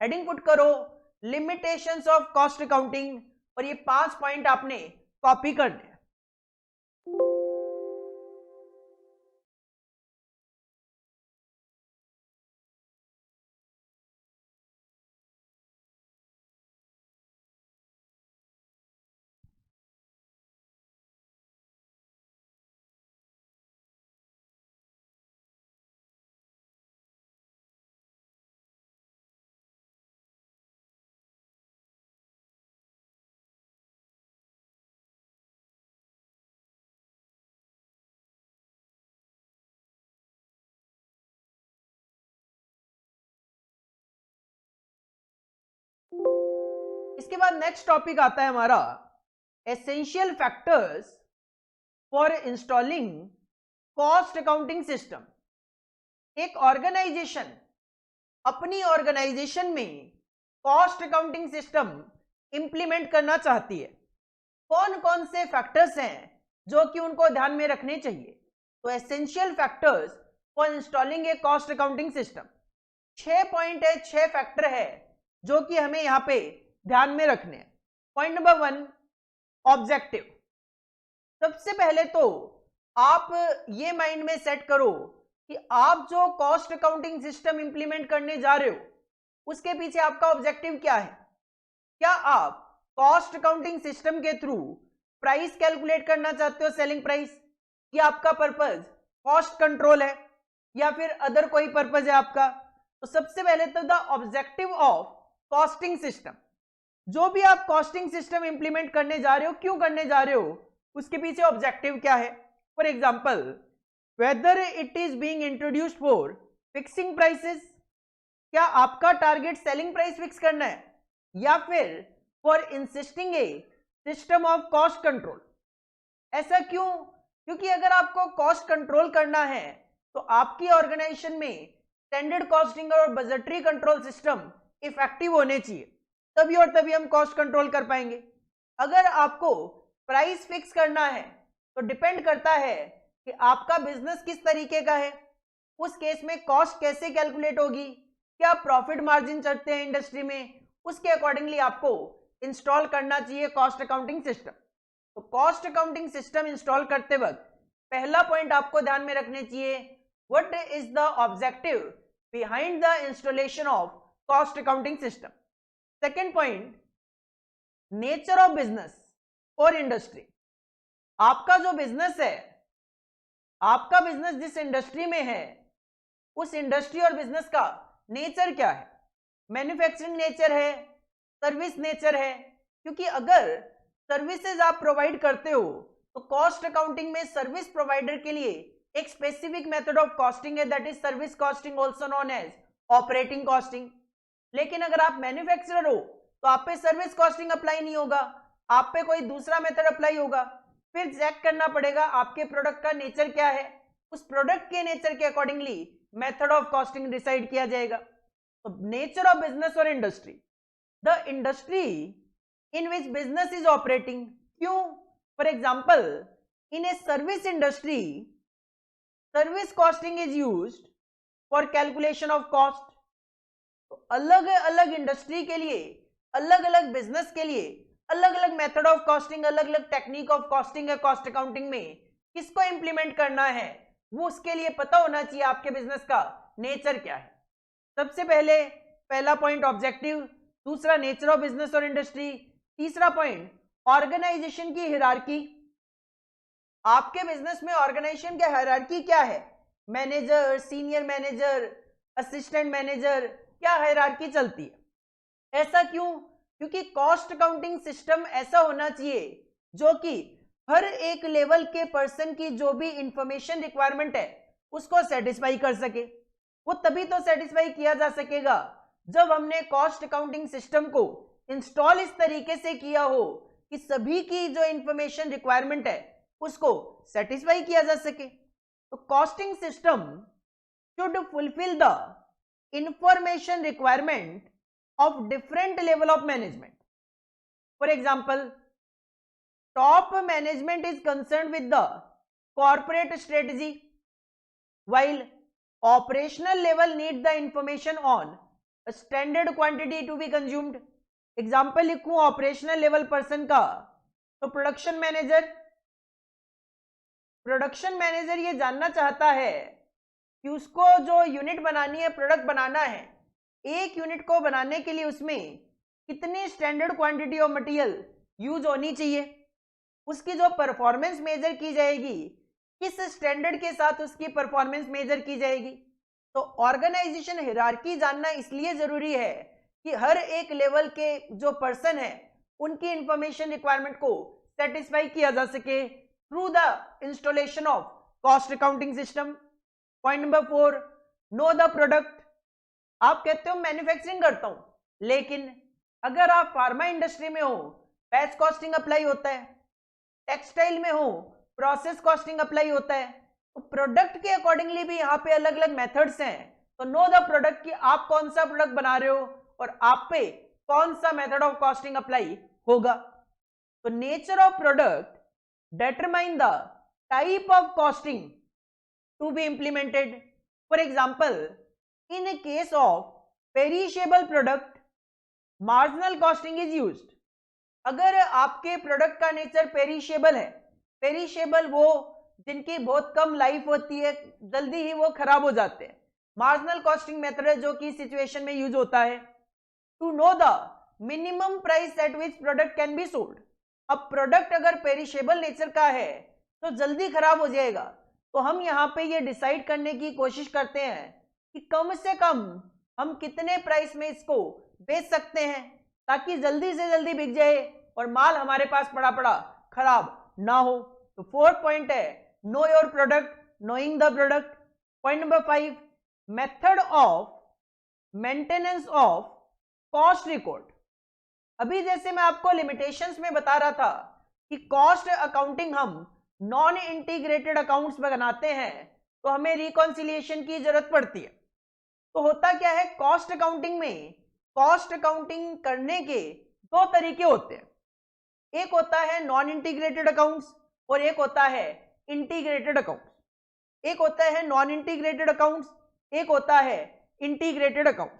हेडिंग पुट करो लिमिटेशंस ऑफ कॉस्ट अकाउंटिंग, और ये 5 पॉइंट आपने कॉपी करने। इसके बाद नेक्स्ट टॉपिक आता है हमारा essential factors for installing cost accounting system. एक ऑर्गेनाइजेशन अपनी ऑर्गेनाइजेशन में कॉस्ट अकाउंटिंग सिस्टम इंप्लीमेंट करना चाहती है, कौन कौन से फैक्टर्स हैं जो कि उनको ध्यान में रखने चाहिए? तो essential factors for installing A cost accounting system, 6 point है, 6 फैक्टर है जो कि हमें यहां पे ध्यान में रखने हैं। Point number 1, objective. सबसे पहले तो आप ये माइंड में सेट करो कि आप जो कॉस्ट अकाउंटिंग सिस्टम इंप्लीमेंट करने जा रहे हो उसके पीछे आपका ऑब्जेक्टिव क्या है। क्या आप कॉस्ट अकाउंटिंग सिस्टम के थ्रू प्राइस कैलकुलेट करना चाहते हो, सेलिंग प्राइस, या आपका पर्पज कॉस्ट कंट्रोल है, या फिर अदर कोई पर्पज है आपका? तो सबसे पहले तो the objective of costing system, जो भी आप कॉस्टिंग सिस्टम इंप्लीमेंट करने जा रहे हो, क्यों करने जा रहे हो, उसके पीछे ऑब्जेक्टिव क्या है। For example, whether it is being introduced for fixing prices, क्या आपका टारगेट सेलिंग प्राइस फिक्स करना है, या फिर for insisting A system of cost control. ऐसा क्यों? क्योंकि अगर आपको कॉस्ट कंट्रोल करना है तो आपकी ऑर्गेनाइजेशन में स्टैंडर्ड कॉस्टिंग और बजटरी कंट्रोल सिस्टम इफेक्टिव होने चाहिए, तभी और तभी हम कॉस्ट कंट्रोल कर पाएंगे। अगर आपको प्राइस फिक्स करना है तो डिपेंड करता है कि आपका बिजनेस किस तरीके का है, उस केस में कॉस्ट कैसे कैलकुलेट होगी, क्या प्रॉफिट मार्जिन चलते हैं इंडस्ट्री में, उसके अकॉर्डिंगली आपको इंस्टॉल करना चाहिए कॉस्ट अकाउंटिंग सिस्टम। तो कॉस्ट अकाउंटिंग सिस्टम इंस्टॉल करते वक्त पहला पॉइंट आपको ध्यान में रखने चाहिए, what is the objective behind the installation of cost accounting system. Second point, nature of business और इंडस्ट्री। आपका जो बिजनेस है, आपका बिजनेस जिस इंडस्ट्री में है, उस इंडस्ट्री और बिजनेस का नेचर क्या है। मैन्युफैक्चरिंग नेचर है, सर्विस नेचर है, क्योंकि अगर सर्विसेज आप प्रोवाइड करते हो तो कॉस्ट अकाउंटिंग में सर्विस प्रोवाइडर के लिए एक स्पेसिफिक मेथड ऑफ कॉस्टिंग है, that is service costing, also known as operating costing. लेकिन अगर आप मैन्युफैक्चरर हो तो आप पे सर्विस कॉस्टिंग अप्लाई नहीं होगा, आप पे कोई दूसरा मेथड अप्लाई होगा। फिर चेक करना पड़ेगा आपके प्रोडक्ट का नेचर क्या है, उस प्रोडक्ट के नेचर के accordingly method of costing decide किया जाएगा। तो नेचर ऑफ बिजनेस और industry, the industry in which business is operating. क्यों? For example, in a service industry service costing is used for calculation of cost. तो अलग अलग industry के लिए, अलग अलग बिजनेस के लिए अलग अलग मेथड ऑफ कॉस्टिंग, अलग अलग टेक्निक ऑफ कॉस्टिंग है। कॉस्ट अकाउंटिंग में किसको इंप्लीमेंट करना है वो उसके लिए पता होना चाहिए आपके बिजनेस का नेचर क्या है। सबसे पहले पहला पॉइंट ऑब्जेक्टिव, दूसरा नेचर ऑफ बिजनेस और इंडस्ट्री, तीसरा पॉइंट ऑर्गेनाइजेशन की हायरार्की। आपके बिजनेस में ऑर्गेनाइजेशन की हायरार्की क्या है, manager, senior manager, assistant manager, क्या हायरार्की चलती है। ऐसा क्यों? क्योंकि कॉस्ट अकाउंटिंग सिस्टम ऐसा होना चाहिए जो कि हर एक लेवल के पर्सन की जो भी इंफॉर्मेशन रिक्वायरमेंट है उसको सेटिस्फाई कर सके। वो तभी तो सेटिस्फाई किया जा सकेगा जब हमने कॉस्ट अकाउंटिंग सिस्टम को इंस्टॉल इस तरीके से किया हो कि सभी की जो इंफॉर्मेशन रिक्वायरमेंट है उसको सेटिस्फाई किया जा सके। तो costing system should fulfil the information requirement of different level of management. For example, top management is concerned with the corporate strategy, while operational level need the information on a standard quantity to be consumed. Example लिखूं operational level person का, तो production manager ये जानना चाहता है कि उसको जो यूनिट बनानी है, प्रोडक्ट बनाना है, एक यूनिट को बनाने के लिए उसमें कितनी standard quantity of material use होनी चाहिए, उसकी जो परफॉर्मेंस मेजर की जाएगी किस स्टैंडर्ड के साथ उसकी परफॉर्मेंस मेजर की जाएगी। तो ऑर्गेनाइजेशन हायरार्की जानना इसलिए जरूरी है कि हर एक लेवल के जो पर्सन है उनकी इंफॉर्मेशन रिक्वायरमेंट को सेटिस्फाई किया जा सके through the installation of cost accounting system. Point number 4, know the product. आप कहते हो मैन्युफैक्चरिंग करता हूं, लेकिन अगर आप फार्मा इंडस्ट्री में हो बैच कॉस्टिंग अप्लाई होता है, टेक्सटाइल में हो प्रोसेस कॉस्टिंग अप्लाई होता है, तो प्रोडक्ट के अकॉर्डिंगली भी यहाँ पे अलग अलग मेथड्स हैं। तो नो द प्रोडक्ट कि आप कौन सा प्रोडक्ट बना रहे हो और आप पे कौन सा मेथड ऑफ कॉस्टिंग अप्लाई होगा। तो nature of product determine the type of costing to be implemented. For example, in a case of perishable product, marginal costing is used. अगर आपके प्रोडक्ट का नेचर पेरिशेबल है, पेरिशेबल वो जिनकी बहुत कम life होती है, जल्दी ही वो खराब हो जाते हैं, मार्जिनल कॉस्टिंग मेथड है जो कि सिचुएशन में यूज होता है। To know the minimum price at which product can be sold. अब प्रोडक्ट अगर पेरिशेबल नेचर का है तो जल्दी खराब हो जाएगा, तो हम यहाँ पे ये डिसाइड करने की कोशिश करते हैं कि कम से कम हम कितने प्राइस में इसको बेच सकते हैं ताकि जल्दी से जल्दी बिक जाए और माल हमारे पास पड़ा पड़ा खराब ना हो। तो 4th पॉइंट है know your product, knowing the product. Point number 5, method of maintenance of cost record. अभी जैसे मैं आपको लिमिटेशंस में बता रहा था कि कॉस्ट अकाउंटिंग हम नॉन इंटीग्रेटेड अकाउंट्स में बनाते हैं तो हमें रिकॉन्सिलिएशन की जरूरत पड़ती है। तो होता क्या है, कॉस्ट अकाउंटिंग में कॉस्ट अकाउंटिंग करने के 2 तरीके होते हैं, एक होता है नॉन इंटीग्रेटेड अकाउंट्स और एक होता है इंटीग्रेटेड अकाउंट्स। एक होता है नॉन इंटीग्रेटेड अकाउंट्स, एक होता है integrated accounts.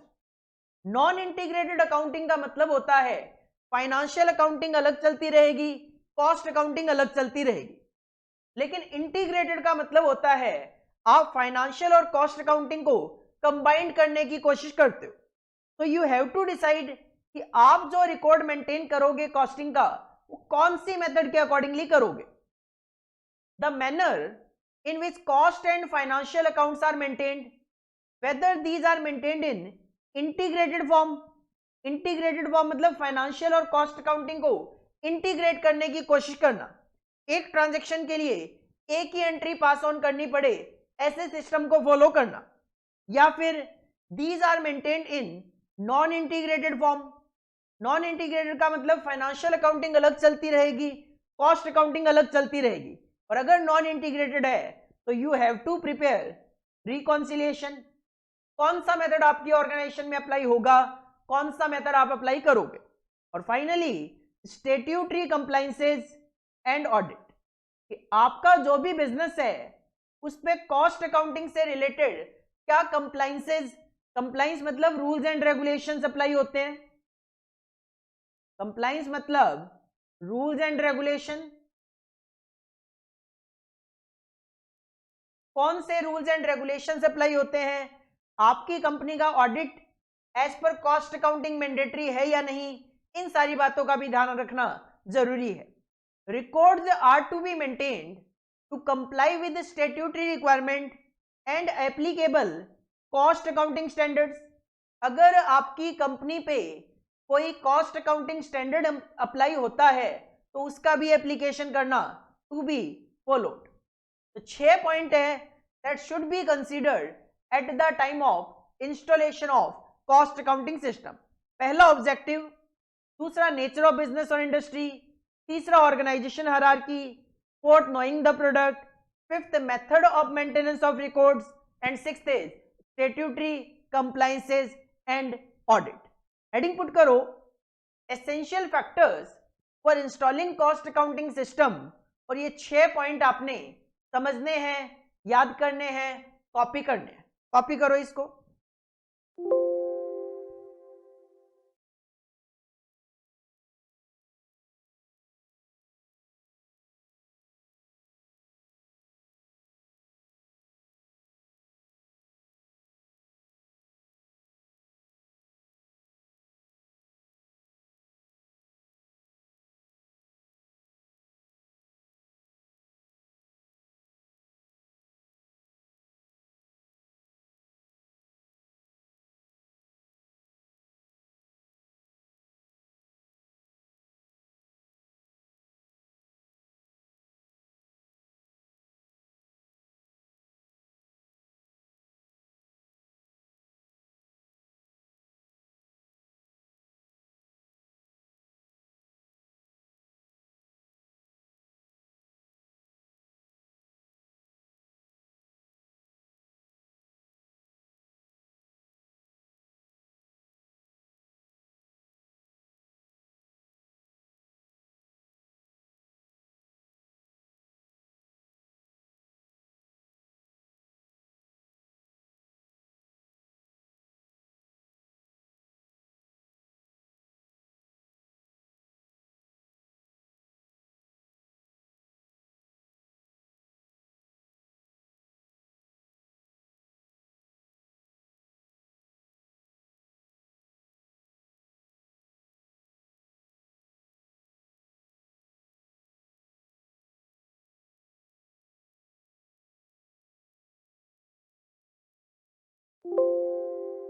Non integrated accounting का मतलब होता है फाइनेंशियल अकाउंटिंग अलग चलती रहेगी, कॉस्ट अकाउंटिंग अलग चलती रहेगी। लेकिन इंटीग्रेटेड का मतलब होता है आप फाइनेंशियल और कॉस्ट अकाउंटिंग को कंबाइंड करने की कोशिश करते हो। तो यू हैव टू डिसाइड कि आप जो रिकॉर्ड मेंटेन करोगे कॉस्टिंग का वो कौन सी मेथड के अकॉर्डिंगली करोगे। The manner in which cost and financial accounts are maintained, whether these are maintained in integrated form. Integrated form मतलब फाइनेंशियल और कॉस्ट अकाउंटिंग को इंटीग्रेट करने की कोशिश करना, एक ट्रांजैक्शन के लिए एक ही एंट्री पास ऑन करनी पड़े ऐसे सिस्टम को फॉलो करना, या फिर these are maintained in non integrated form. Non integrated का मतलब फाइनेंशियल अकाउंटिंग अलग चलती रहेगी, कॉस्ट अकाउंटिंग अलग चलती रहेगी। और अगर नॉन इंटीग्रेटेड है तो you have to prepare reconciliation. कौन सा मेथड आपकी ऑर्गेनाइजेशन में अप्लाई होगा, कौन सा मेथड आप अप्लाई करोगे। और finally statutory compliances and audit, कि आपका जो भी बिजनेस है उस पे कॉस्ट अकाउंटिंग से रिलेटेड क्या कंप्लायंसेस, कंप्लायंस मतलब रूल्स एंड रेगुलेशंस अप्लाई होते हैं। कंप्लायंस मतलब रूल्स एंड रेगुलेशन, कौन से रूल्स एंड रेगुलेशंस अप्लाई होते हैं, आपकी कंपनी का audit as per cost accounting mandatory है या नहीं, इन सारी बातों का भी ध्यान रखना जरूरी है। Records are to be maintained to comply with statutory requirement and applicable cost accounting standards. अगर आपकी कंपनी पे कोई कॉस्ट अकाउंटिंग स्टैंडर्ड अप्लाई होता है तो उसका भी एप्लीकेशन करना टू बी फॉलोड। तो 6 पॉइंट है that should be considered at the time of installation of cost accounting system. पहला ऑब्जेक्टिव, दूसरा नेचर ऑफ बिजनेस और इंडस्ट्री, तीसरा organisation hierarchy, fourth knowing the product, fifth method of maintenance of records and sixth is statutory compliances and audit. Heading put करो essential factors for installing cost accounting system, और ये 6 point आपने समझने हैं, याद करने हैं, कॉपी करने हैं। कॉपी करो इसको।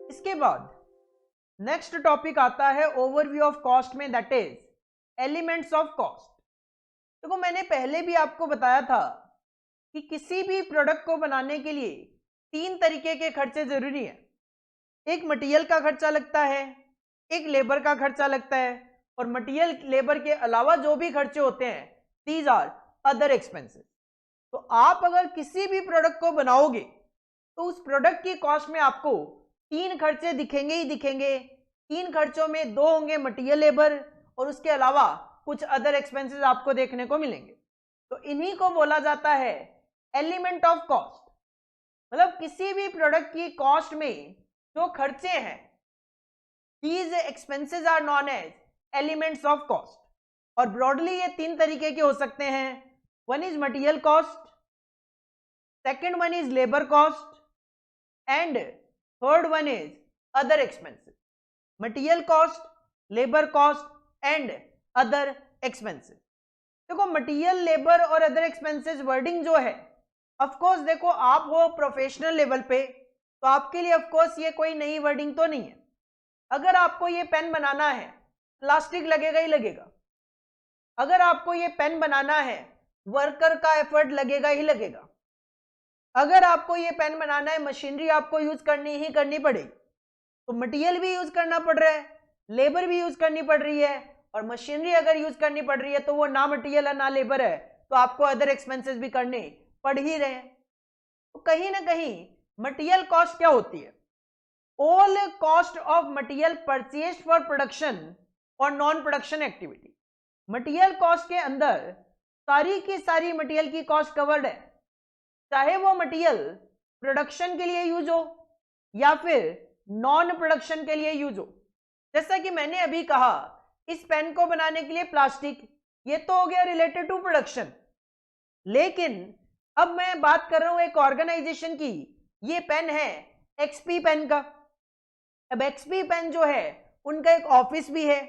इसके बाद नेक्स्ट टॉपिक आता है ओवरव्यू ऑफ कॉस्ट में, that is elements of cost. देखो मैंने पहले भी आपको बताया था कि किसी भी प्रोडक्ट को बनाने के लिए 3 तरीके के खर्चे जरूरी हैं। एक मटेरियल का खर्चा लगता है, एक लेबर का खर्चा लगता है, और मटेरियल लेबर के अलावा जो भी खर्चे होते हैं दीज आर अदर एक्सपेंसेस। तो आप अगर किसी भी प्रोडक्ट को बनाओगे तो उस प्रोडक्ट की कॉस्ट में आपको 3 खर्चे दिखेंगे ही दिखेंगे। 3 खर्चों में 2 होंगे मटेरियल लेबर, और उसके अलावा कुछ अदर एक्सपेंसेस आपको देखने को मिलेंगे। तो इन्हीं को बोला जाता है एलिमेंट ऑफ कॉस्ट। मतलब किसी भी प्रोडक्ट की कॉस्ट में जो खर्चे हैं these expenses are known as elements of cost. और ब्रॉडली ये 3 तरीके के हो सकते हैं। One is material cost, second one is labour cost, and third one is other expenses. Material cost, labour cost and other expenses. देखो material, labour और other expenses wording जो है, ऑफ कोर्स देखो आप हो प्रोफेशनल लेवल पे तो आपके लिए ऑफ कोर्स ये कोई नई वर्डिंग तो नहीं है। अगर आपको ये पेन बनाना है प्लास्टिक लगेगा ही लगेगा। अगर आपको ये पेन बनाना है वर्कर का एफर्ट लगेगा ही लगेगा। अगर आपको ये पेन बनाना है मशीनरी आपको यूज करनी ही करनी पड़ेगी। तो मटेरियल भी यूज करना पड़ रहा है, लेबर भी यूज करनी पड़ रही है, और मशीनरी अगर यूज करनी पड़ रही है तो वो ना मटेरियल है ना लेबर है, तो आपको अदर एक्सपेंसेस भी करने पड़ ही रहे हैं। तो कहीं ना कहीं मटेरियल कॉस्ट क्या होती है? All cost of material purchase for production और non production activity. Material cost के अंदर सारी की सारी मटेरियल की कॉस्ट कवर्ड है, चाहे वो मटेरियल प्रोडक्शन के लिए यूज हो या फिर नॉन प्रोडक्शन के लिए यूज हो। जैसा कि मैंने अभी कहा इस पेन को बनाने के लिए प्लास्टिक, ये तो हो गया रिलेटेड टू प्रोडक्शन। लेकिन अब मैं बात कर रहा हूं एक ऑर्गेनाइजेशन की, ये पेन है एक्सपी पेन का। अब एक्सपी पेन जो है उनका एक ऑफिस भी है,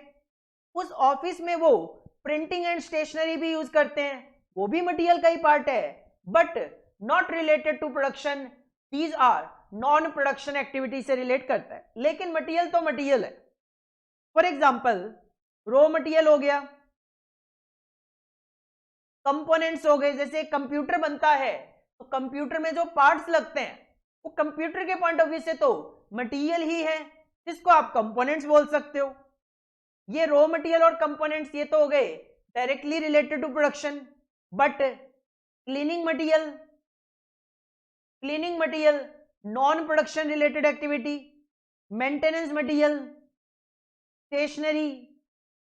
उस ऑफिस में वो प्रिंटिंग एंड स्टेशनरी भी यूज करते हैं, वो भी मटेरियल का ही पार्ट है, but not related to production. These are non production activity से रिलेट करता है, लेकिन मटेरियल तो मटेरियल है। फॉर एग्जाम्पल रॉ मटेरियल हो गया, कंपोनेंट्स हो गए। जैसे कंप्यूटर बनता है तो कंप्यूटर में जो पार्ट्स लगते हैं वो कंप्यूटर के पॉइंट ऑफ व्यू से तो मटेरियल ही है, जिसको आप कंपोनेंट्स बोल सकते हो। ये रॉ मटेरियल और कंपोनेंट्स ये तो हो गए directly related to production. But cleaning material non production related activity, maintenance material stationery,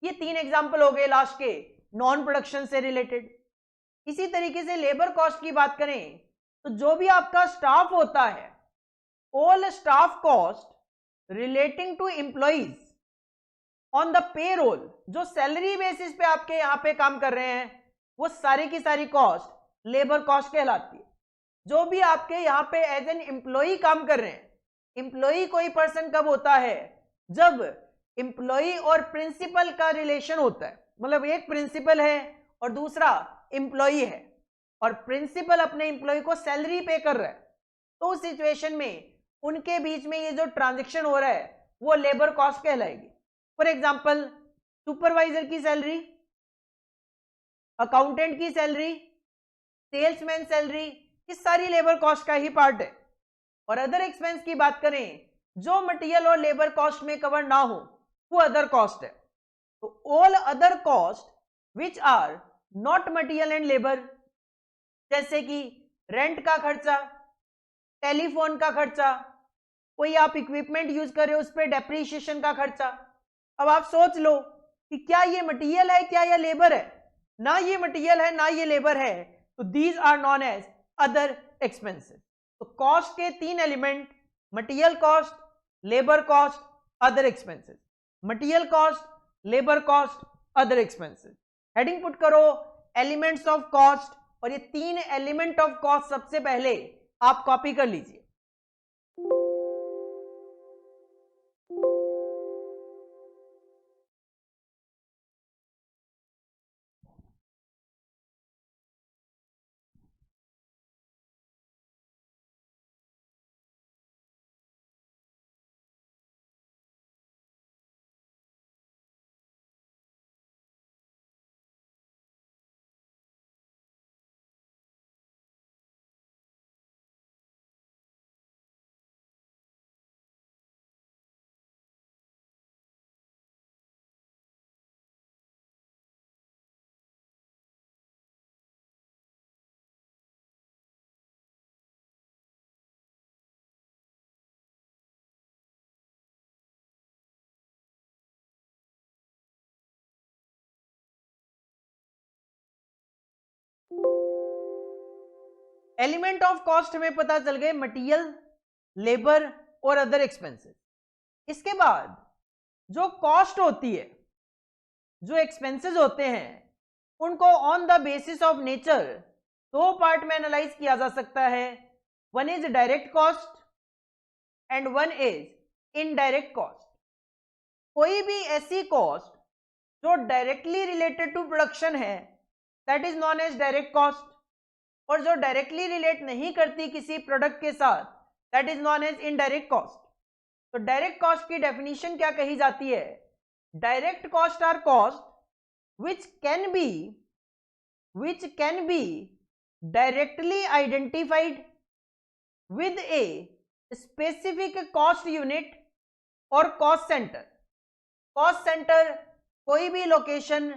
ये 3 एग्जाम्पल हो गए लास्ट के नॉन प्रोडक्शन से रिलेटेड। इसी तरीके से लेबर कॉस्ट की बात करें तो जो भी आपका स्टाफ होता है, all staff cost relating to employees on the payroll, जो सैलरी बेसिस पे आपके यहाँ पे काम कर रहे हैं, वो सारी की सारी कॉस्ट लेबर कॉस्ट कहलाती है। जो भी आपके यहाँ पे एज एन एम्प्लॉई काम कर रहे हैं, एम्प्लॉई कोई पर्सन कब होता है, जब एम्प्लॉई और प्रिंसिपल का रिलेशन होता है, मतलब एक प्रिंसिपल है और दूसरा एम्प्लॉई है और प्रिंसिपल अपने एम्प्लॉई को सैलरी पे कर रहा है, तो उस सिचुएशन में उनके बीच में ये जो ट्रांजेक्शन हो रहा है वो लेबर कॉस्ट कहलाएगी। फॉर एग्जाम्पल सुपरवाइजर की सैलरी, अकाउंटेंट की सैलरी, सेल्समैन सैलरी, ये सारी लेबर कॉस्ट का ही पार्ट है। और अदर एक्सपेंस की बात करें, जो मटेरियल और लेबर कॉस्ट में कवर ना हो वो अदर कॉस्ट है। तो all other cost which are not material and labour, जैसे कि रेंट का खर्चा, टेलीफोन का खर्चा, कोई आप इक्विपमेंट यूज कर रहे हो उस पर डेप्रीशिएशन का खर्चा। अब आप सोच लो कि क्या ये मटेरियल है, क्या ये लेबर है? ना ये मटेरियल है ना ये लेबर है, तो these are known as other expenses. तो कॉस्ट के 3 element, material cost, labour cost, other expenses. Material cost, labour cost, other expenses. Heading put करो एलिमेंट्स ऑफ कॉस्ट, और ये 3 एलिमेंट ऑफ कॉस्ट सबसे पहले आप कॉपी कर लीजिए। एलिमेंट ऑफ कॉस्ट हमें पता चल गए, मटेरियल, लेबर और अदर एक्सपेंसेस। इसके बाद जो कॉस्ट होती है, जो एक्सपेंसेस होते हैं, उनको on the basis of nature 2 part में एनालाइज किया जा सकता है। One is direct cost and one is indirect cost. कोई भी ऐसी कॉस्ट जो डायरेक्टली रिलेटेड टू प्रोडक्शन है, that is known as direct cost, और जो डायरेक्टली रिलेट नहीं करती किसी प्रोडक्ट के साथ, that is known as indirect cost. तो डायरेक्ट कॉस्ट की डेफिनेशन क्या कही जाती है? Direct cost are cost which can be directly identified with a specific cost unit or cost center. cost center कोई भी लोकेशन,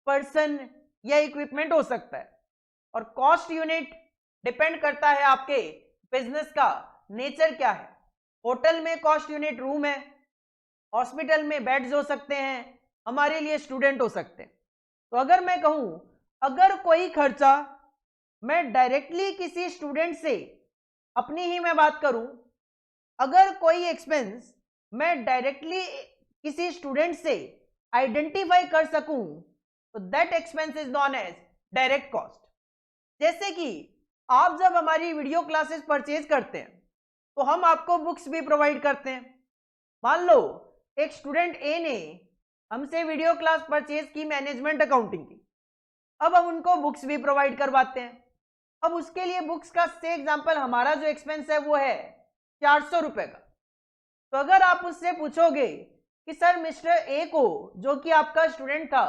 पर्सन या इक्विपमेंट हो सकता है, और कॉस्ट यूनिट डिपेंड करता है आपके बिजनेस का नेचर क्या है। होटल में कॉस्ट यूनिट रूम है, हॉस्पिटल में बेड्स हो सकते हैं, हमारे लिए स्टूडेंट हो सकते हैं। तो अगर मैं कहूं, अगर कोई खर्चा मैं डायरेक्टली किसी स्टूडेंट से, अपनी ही मैं बात करूं, अगर कोई एक्सपेंस मैं डायरेक्टली किसी स्टूडेंट से आइडेंटिफाई कर सकूं, तो that expense is known as direct cost. जैसे कि आप जब हमारी वीडियो क्लासेस परचेज करते हैं तो हम आपको बुक्स भी प्रोवाइड करते हैं। मान लो एक स्टूडेंट ए ने हमसे वीडियो क्लास परचेज की मैनेजमेंट अकाउंटिंग की, अब हम उनको बुक्स भी प्रोवाइड करवाते हैं। अब उसके लिए बुक्स का से एग्जांपल हमारा जो एक्सपेंस है वो है 400 रुपए का। तो अगर आप उससे पूछोगे कि सर मिस्टर ए को, जो कि आपका स्टूडेंट था,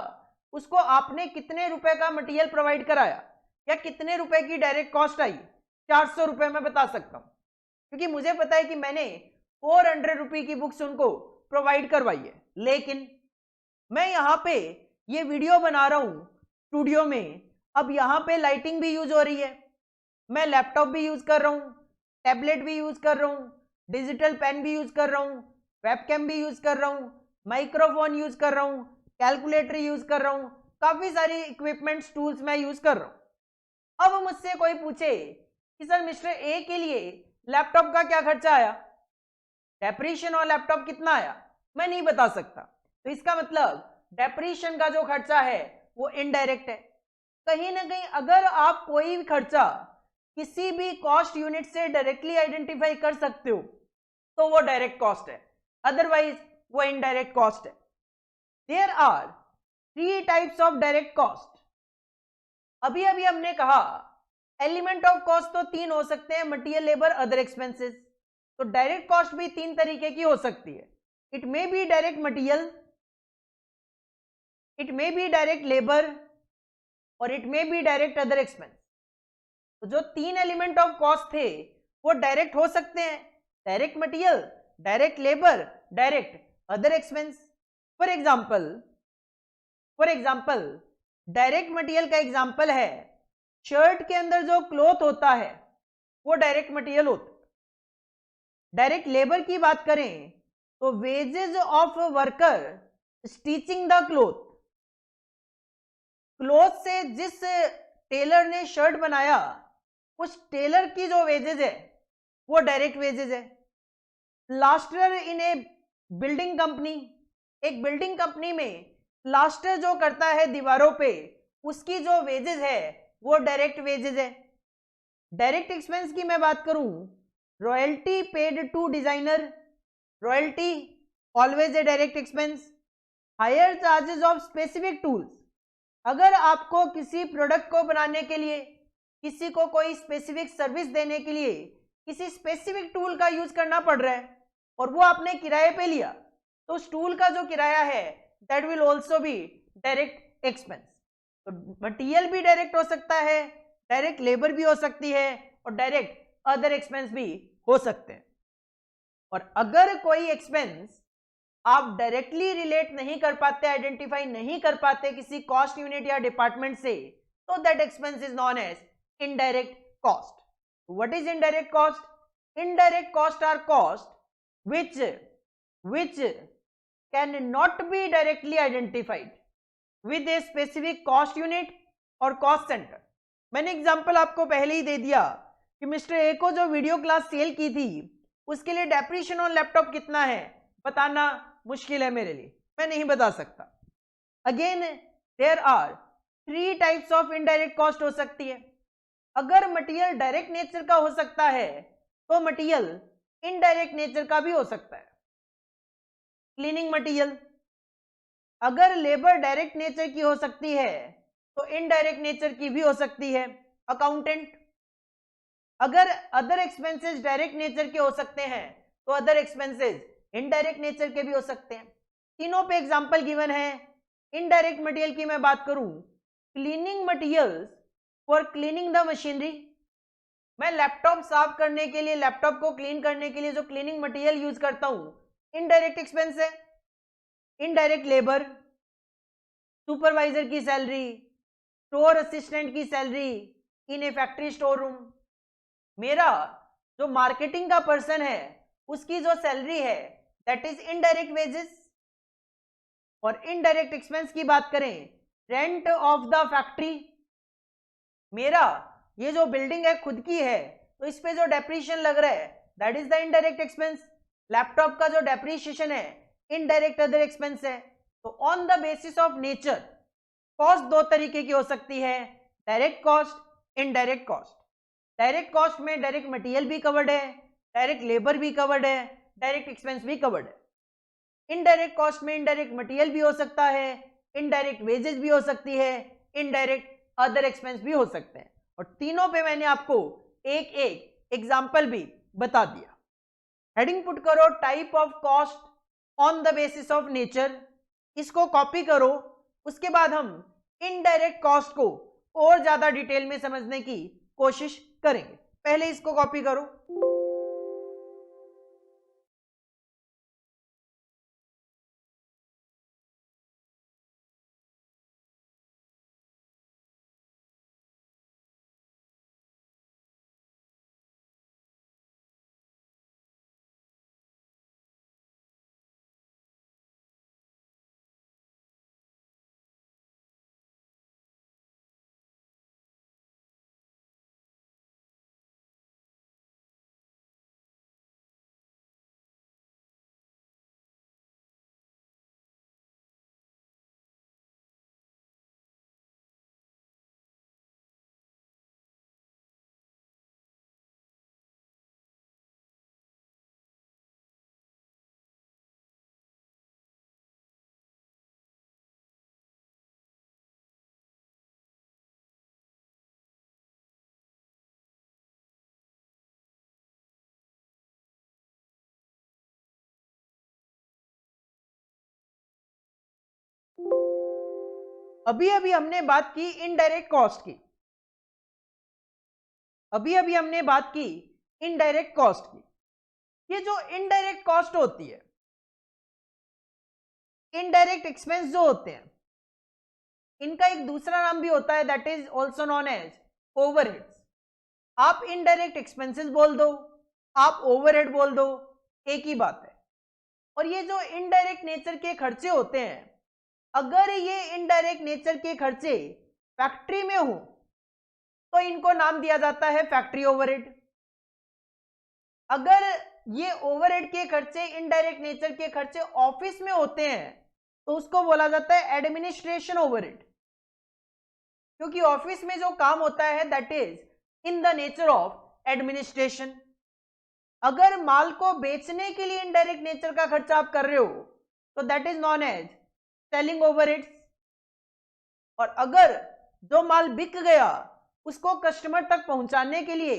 उसको आपने कितने रुपए का मटेरियल प्रोवाइड कराया या कितने रुपए की डायरेक्ट कॉस्ट आई, 400 रुपए में बता सकता हूं, क्योंकि मुझे पता है कि मैंने 400 रुपए की बुक्स उनको प्रोवाइड करवाई है। लेकिन मैं यहाँ पे ये वीडियो बना रहा हूँ स्टूडियो में, अब यहाँ पे लाइटिंग भी यूज हो रही है, मैं लैपटॉप भी यूज कर रहा हूँ, टैबलेट भी यूज कर रहा हूँ, डिजिटल पेन भी यूज कर रहा हूँ, वेबकैम भी यूज कर रहा हूँ, माइक्रोफोन यूज कर रहा हूं, कैलकुलेटर यूज कर रहा हूं, काफी सारी इक्विपमेंट्स टूल्स मैं यूज कर रहा हूं। अब मुझसे कोई पूछे कि सर मिस्टर ए के लिए लैपटॉप का क्या खर्चा आया, डेप्रीशिएशन और लैपटॉप कितना आया, मैं नहीं बता सकता। तो इसका मतलब डेप्रीशिएशन का जो खर्चा है वो इनडायरेक्ट है। कहीं ना कहीं अगर आप कोई भी खर्चा किसी भी कॉस्ट यूनिट से डायरेक्टली आइडेंटिफाई कर सकते हो तो वो डायरेक्ट कॉस्ट है, अदरवाइज वो इनडायरेक्ट कॉस्ट है। There are 3 types of direct cost. अभी अभी हमने कहा एलिमेंट ऑफ कॉस्ट तो 3 हो सकते हैं, मटेरियल, लेबर, अदर एक्सपेंसेस। तो डायरेक्ट कॉस्ट भी 3 तरीके की हो सकती है। It may be direct material, it may be direct labour और it may be direct other expense. तो जो 3 एलिमेंट ऑफ कॉस्ट थे वो डायरेक्ट हो सकते हैं, direct material, direct labour, direct other expense. For example direct material का example है शर्ट के अंदर जो क्लॉथ होता है वो डायरेक्ट मटेरियल होता है। डायरेक्ट लेबर की बात करें तो wages of worker stitching the cloth, cloth से जिस टेलर ने शर्ट बनाया उस टेलर की जो वेजेस है वो डायरेक्ट वेजेस है। प्लास्टर इन ए बिल्डिंग कंपनी, एक बिल्डिंग कंपनी में प्लास्टर जो करता है दीवारों पे उसकी जो वेजेस है वो डायरेक्ट वेजेस है। डायरेक्ट एक्सपेंस की मैं बात करूं, royalty paid to designer, royalty always a direct expense. Hire charges of specific tools, अगर आपको किसी प्रोडक्ट को बनाने के लिए, किसी को कोई स्पेसिफिक सर्विस देने के लिए किसी स्पेसिफिक टूल का यूज करना पड़ रहा है और वो आपने किराए पे लिया तो उस टूल का जो किराया है that will also be direct expense. तो मटेरियल भी डायरेक्ट हो सकता है, डायरेक्ट लेबर भी हो सकती है और डायरेक्ट अदर एक्सपेंस भी हो सकते हैं। और अगर कोई एक्सपेंस आप डायरेक्टली रिलेट नहीं कर पाते, आइडेंटिफाई नहीं कर पाते किसी कॉस्ट यूनिट या डिपार्टमेंट से, तो that expense is known as indirect cost. What is indirect cost? Indirect cost are cost which cannot be directly identified with a specific cost unit और कॉस्ट सेंटर। मैंने example आपको पहले ही दे दिया कि mister A को जो वीडियो क्लास सेल की थी उसके लिए डेप्रीशिएशन ऑन लैपटॉप कितना है बताना मुश्किल है मेरे लिए, मैं नहीं बता सकता। Again there are 3 types of indirect cost हो सकती है। अगर मटेरियल डायरेक्ट नेचर का हो सकता है तो मटेरियल इनडायरेक्ट नेचर का भी हो सकता है। क्लीनिंग मटेरियल, अगर लेबर डायरेक्ट नेचर की हो सकती है तो इनडायरेक्ट नेचर की भी हो सकती है। अकाउंटेंट, अगर अदर एक्सपेंसेस डायरेक्ट नेचर के हो सकते हैं तो अदर एक्सपेंसेस इनडायरेक्ट नेचर के भी हो सकते हैं। तीनों पे एग्जांपल गिवन है। इनडायरेक्ट मटेरियल की मैं बात करूं, cleaning materials for cleaning the machinery, मैं लैपटॉप साफ करने के लिए, लैपटॉप को क्लीन करने के लिए जो क्लीनिंग मटेरियल यूज करता हूं इनडायरेक्ट एक्सपेंस है। इनडायरेक्ट लेबर, सुपरवाइजर की सैलरी, स्टोर असिस्टेंट की salary in A factory store room, मेरा जो मार्केटिंग का पर्सन है उसकी जो सैलरी है दैट इज इनडायरेक्ट वेजेस। और इनडायरेक्ट एक्सपेंस की बात करें, रेंट ऑफ द फैक्ट्री, मेरा ये जो बिल्डिंग है खुद की है तो इस पे जो डेप्रीशिएशन लग रहा है that is the indirect expense. Laptop का जो डेप्रीशिएशन है इनडायरेक्ट अदर एक्सपेंस है। तो on the basis of nature cost 2 तरीके की हो सकती है, direct cost, indirect cost. Direct cost में डायरेक्ट मटेरियल भी कवर्ड है, डायरेक्ट लेबर भी कवर्ड है, डायरेक्ट एक्सपेंस भी कवर्ड है। इनडायरेक्ट कॉस्ट में इनडायरेक्ट मटेरियल भी हो सकता है, इनडायरेक्ट वेजेस भी हो सकती है, इनडायरेक्ट अदर एक्सपेंस भी हो सकते हैं। और तीनों पे मैंने आपको एक एक एग्जांपल भी बता दिया। हेडिंग पुट करो type of cost on the basis of nature, इसको कॉपी करो। उसके बाद हम इनडायरेक्ट कॉस्ट को और ज्यादा डिटेल में समझने की कोशिश करेंगे। पहले इसको कॉपी करो। अभी अभी हमने बात की इनडायरेक्ट कॉस्ट की, इनडायरेक्ट कॉस्ट की। ये जो इनडायरेक्ट कॉस्ट होती है, इनडायरेक्ट एक्सपेंस जो होते हैं, इनका एक दूसरा नाम भी होता है, that is also known as overheads. आप इनडायरेक्ट एक्सपेंसेस बोल दो, आप ओवरहेड बोल दो, एक ही बात है। और ये जो इनडायरेक्ट नेचर के खर्चे होते हैं, अगर ये इनडायरेक्ट नेचर के खर्चे फैक्ट्री में हो तो इनको नाम दिया जाता है फैक्ट्री ओवरहेड। अगर ये ओवरहेड के खर्चे, इनडायरेक्ट नेचर के खर्चे ऑफिस में होते हैं तो उसको बोला जाता है एडमिनिस्ट्रेशन ओवरहेड, क्योंकि ऑफिस में जो काम होता है that is in the nature of administration. अगर माल को बेचने के लिए इनडायरेक्ट नेचर का खर्चा आप कर रहे हो तो that is known as selling overheads. और अगर जो माल बिक गया उसको कस्टमर तक पहुंचाने के लिए,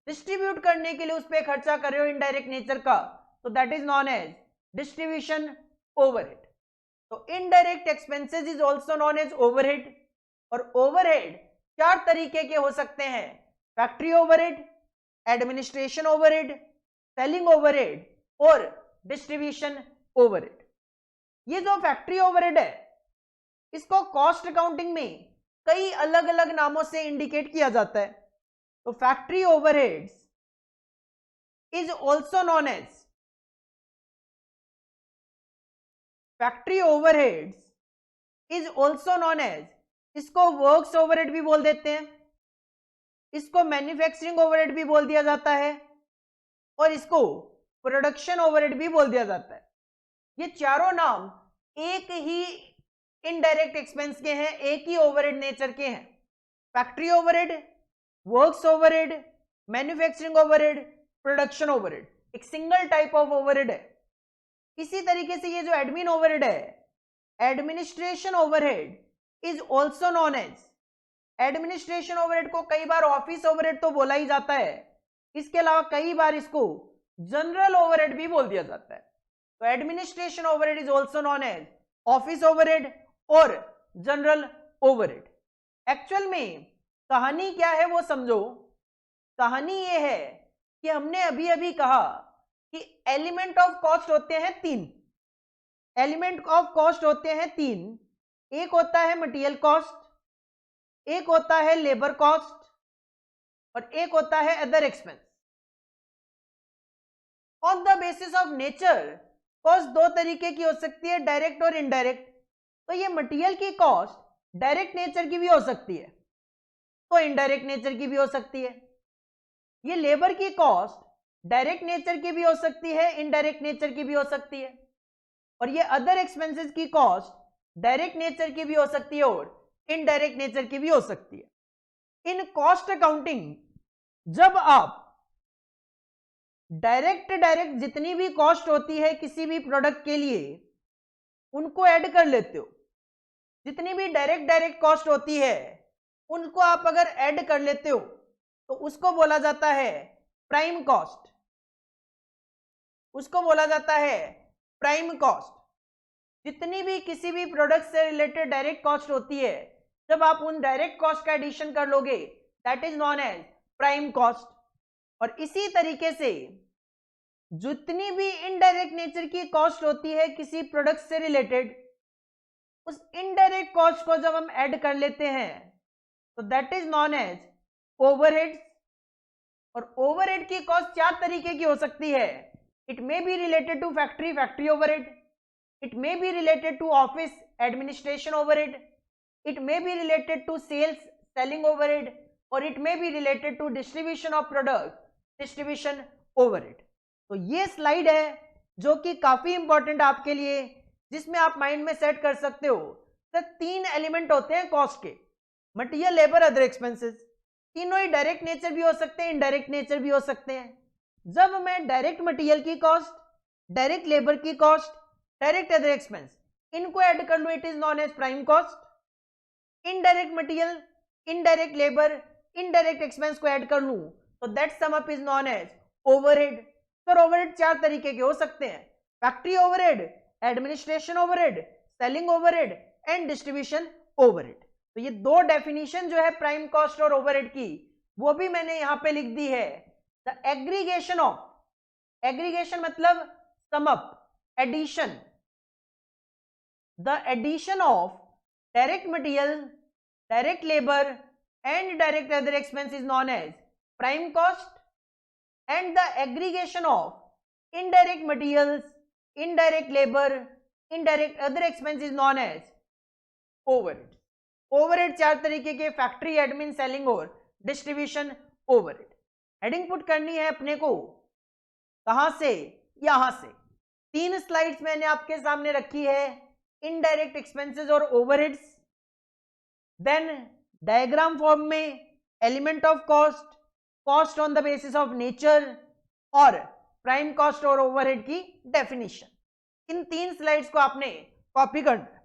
डिस्ट्रीब्यूट करने के लिए उस पर खर्चा कर रहे हो इनडायरेक्ट नेचर का, तो that is known as distribution overhead. तो indirect expenses is also known as overhead. और ओवरहेड चार तरीके के हो सकते हैं, factory overhead, administration overhead, selling overhead और डिस्ट्रीब्यूशन ओवरहेड। ये जो फैक्ट्री ओवरहेड है इसको कॉस्ट अकाउंटिंग में कई अलग अलग नामों से इंडिकेट किया जाता है। तो factory overheads is also known as, factory overheads is also known as, इसको वर्क्स ओवरहेड भी बोल देते हैं, इसको मैन्युफैक्चरिंग ओवरहेड भी बोल दिया जाता है और इसको प्रोडक्शन ओवरहेड भी बोल दिया जाता है। ये चारों नाम एक ही इनडायरेक्ट एक्सपेंस के हैं, एक ही ओवरहेड नेचर के हैं। Factory overhead, works overhead, manufacturing overhead, production overhead, एक सिंगल टाइप ऑफ ओवरहेड है। इसी तरीके से ये जो एडमिन ओवरहेड है, administration overhead is also known as, administration overhead को कई बार ऑफिस ओवरहेड तो बोला ही जाता है, इसके अलावा कई बार इसको जनरल ओवरहेड भी बोल दिया जाता है। तो administration overhead is also known as office overhead और जनरल ओवरहेड। एक्चुअल में कहानी क्या है वो समझो। कहानी ये है कि हमने अभी अभी कहा कि एलिमेंट ऑफ कॉस्ट होते हैं तीन, एलिमेंट ऑफ कॉस्ट होते हैं तीन। एक होता है मटेरियल कॉस्ट, एक होता है लेबर कॉस्ट और एक होता है other expense. On the basis of nature cost दो तरीके की हो सकती है, डायरेक्ट और इनडायरेक्ट। तो ये मटेरियल की कॉस्ट डायरेक्ट नेचर की भी हो सकती है तो इनडायरेक्ट नेचर की भी हो सकती है। ये लेबर की कॉस्ट डायरेक्ट नेचर की भी हो सकती है, इनडायरेक्ट नेचर की भी हो सकती है। और ये अदर एक्सपेंसेस की कॉस्ट डायरेक्ट नेचर की भी हो सकती है और इनडायरेक्ट नेचर की भी हो सकती है। इन कॉस्ट अकाउंटिंग जब आप डायरेक्ट जितनी भी कॉस्ट होती है किसी भी प्रोडक्ट के लिए उनको ऐड कर लेते हो, जितनी भी डायरेक्ट कॉस्ट होती है उनको आप अगर ऐड कर लेते हो तो उसको बोला जाता है प्राइम कॉस्ट, उसको बोला जाता है प्राइम कॉस्ट। जितनी भी किसी भी प्रोडक्ट से रिलेटेड डायरेक्ट कॉस्ट होती है, जब आप उन डायरेक्ट कॉस्ट का एडिशन कर लोगे that is known as prime cost. और इसी तरीके से जितनी भी इनडायरेक्ट नेचर की कॉस्ट होती है किसी प्रोडक्ट से रिलेटेड, उस इनडायरेक्ट कॉस्ट को जब हम ऐड कर लेते हैं तो that is known as overheads. और ओवरहेड की कॉस्ट चार तरीके की हो सकती है। It may be related to factory, factory overhead, it may be related to office, administration overhead, it may be related to sales, selling overhead, और it may be related to distribution of product, distribution overhead. तो ये slide है जो कि काफी important आपके लिए, जिसमें आप माइंड में सेट कर सकते हो। तो तीन एलिमेंट होते हैं कॉस्ट के, मटेरियल, लेबर, अदर एक्सपेंसेस। तीनों ही डायरेक्ट नेचर भी हो सकते हैं, इनडायरेक्ट नेचर भी हो सकते हैं। जब मैं डायरेक्ट मटेरियल की कॉस्ट, डायरेक्ट लेबर की कॉस्ट, डायरेक्ट अदर एक्सपेंस इनको ऐड कर लूं, it is known as prime cost. Indirect material, indirect labour, indirect expense को ऐड कर लूं तो that sum up is known as overhead. Sir overhead चार तरीके के हो सकते हैं, factory overhead, administration overhead, selling overhead and distribution overhead. तो ये दो डेफिनेशन जो है प्राइम कॉस्ट और ओवरहेड की, वो भी मैंने यहां पे लिख दी है। द एग्रीगेशन ऑफ, एग्रीगेशन मतलब sum up, addition, the addition of direct material, direct labour and direct other expense is known as prime cost, and the aggregation of indirect materials, indirect labor, indirect other expense is known as overhead. Overhead चार तरीके के, factory, admin, selling और distribution overhead. Heading put करनी है अपने को कहां से, यहां से। 3 स्लाइड्स मैंने आपके सामने रखी है, इनडायरेक्ट एक्सपेंसेस और ओवरहेड्स, देन डायग्राम फॉर्म में element of cost, cost on the basis of nature और प्राइम कॉस्ट और ओवरहेड की डेफिनेशन। इन 3 स्लाइड्स को आपने कॉपी करना है।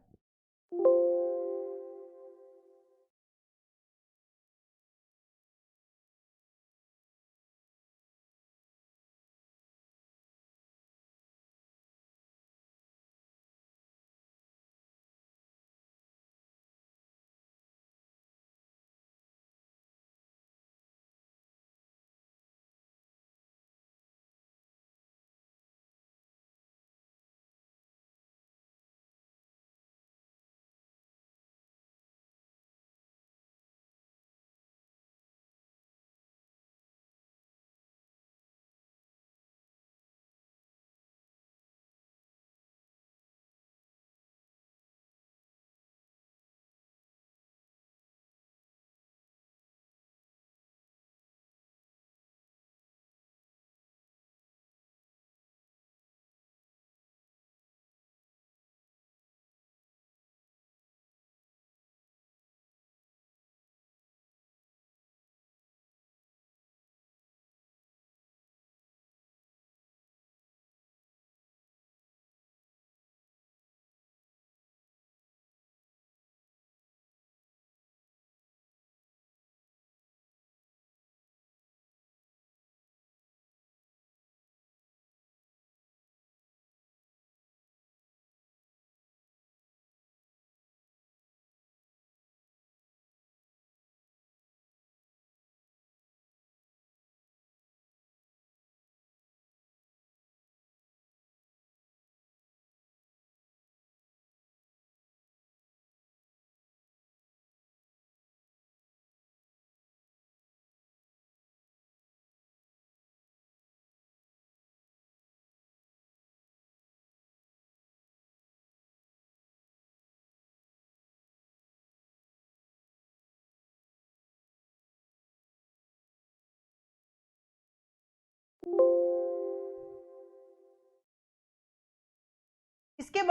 इसके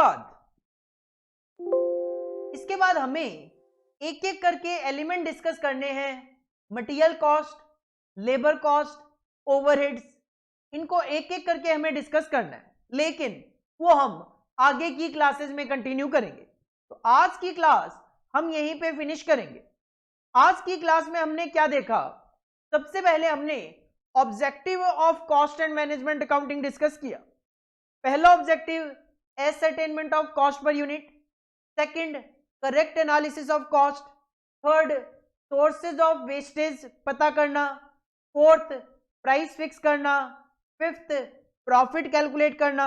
बाद हमें एक एक करके एलिमेंट डिस्कस करने हैं। Material cost, labour cost, overheads, इनको एक एक करके हमें डिस्कस करना है, लेकिन वो हम आगे की क्लासेस में कंटिन्यू करेंगे। तो आज की क्लास हम यहीं पे फिनिश करेंगे। आज की क्लास में हमने क्या देखा? सबसे पहले हमने objective of cost and management accounting discuss किया। पहला objective ascertainment of cost per unit, second correct analysis of cost, third sources of wastage पता करना, fourth price fix करना, fifth profit calculate करना,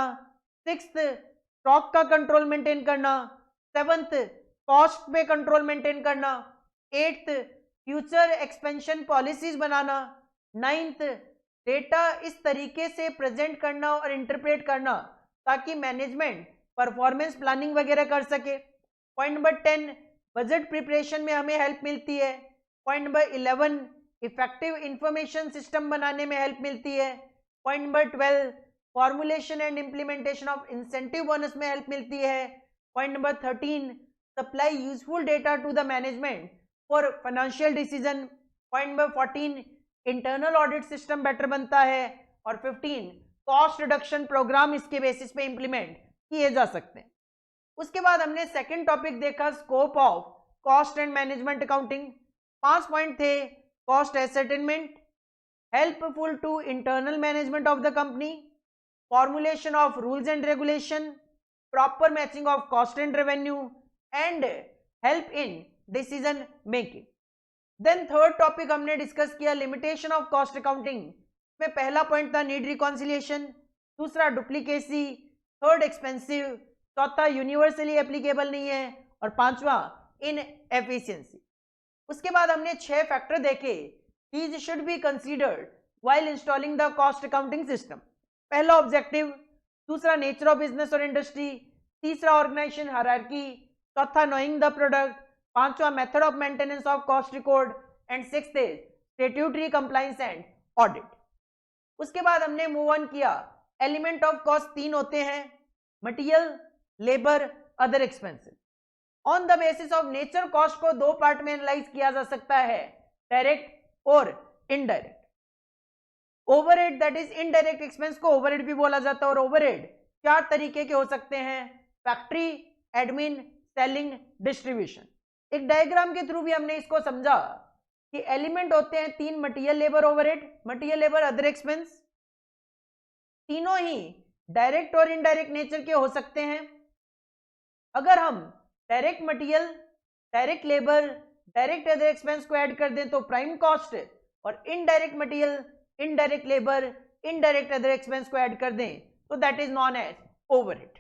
sixth stock का कंट्रोल मेंटेन करना, seventh cost पे control maintain करना, एट्थ फ्यूचर एक्सपेंशन पॉलिसीज बनाना, ninth data इस तरीके से प्रेजेंट करना और इंटरप्रेट करना ताकि मैनेजमेंट परफॉर्मेंस प्लानिंग वगैरह कर सके। पॉइंट नंबर 10 बजट प्रिपरेशन में हमें हेल्प मिलती है। Point number 11 effective information system बनाने में हेल्प मिलती है। Point number 12 formulation and implementation of incentive bonus में हेल्प मिलती है। Point number 13 supply useful data to the management for financial decision. Point number 14 internal audit system better बनता है। और 15 कॉस्ट रिडक्शन प्रोग्राम इसके बेसिस पे इंप्लीमेंट किए जा सकते हैं। उसके बाद हमने सेकंड टॉपिक देखा, scope of cost and management accounting. 5 point थे। Cost ascertainment, helpful to internal management of the company, formulation of rules and regulation, proper matching of cost and revenue, and help in decision making. Then third topic हमने discuss किया limitation of cost accounting में पहला point था need reconciliation, दूसरा duplicacy, third expensive, चौथा universally applicable नहीं है और पांचवा इनएफिशिएंसी। उसके बाद हमने 6 फैक्टर देखे these should be considered while installing the cost accounting system. पहला ऑब्जेक्टिव, दूसरा नेचर ऑफ बिजनेस और इंडस्ट्री, तीसरा ऑर्गेनाइजेशन हायरार्की, चौथा नोइंग द प्रोडक्ट, पांचवा method of maintenance of cost record and sixth is statutory compliance and audit. उसके बाद हमने move on किया एलिमेंट ऑफ कॉस्ट 3 होते हैं, material, labour, other expenses. On the basis of nature cost को 2 part में analyse किया जा सकता है, डायरेक्ट और indirect. Overhead that is indirect expense को ओवरहेड भी बोला जाता है और ओवरहेड 4 तरीके के हो सकते हैं, फैक्ट्री, एडमिन, सेलिंग, डिस्ट्रीब्यूशन। एक डायग्राम के थ्रू भी हमने इसको समझा कि एलिमेंट होते हैं 3, material, labour, overhead. Material, labour, other expense तीनों ही डायरेक्ट और इनडायरेक्ट नेचर के हो सकते हैं। अगर हम direct material, direct labour, direct other expense को ऐड कर दें तो प्राइम कॉस्ट, और indirect material, indirect labour, indirect other expense को ऐड कर दें तो that is known as overhead.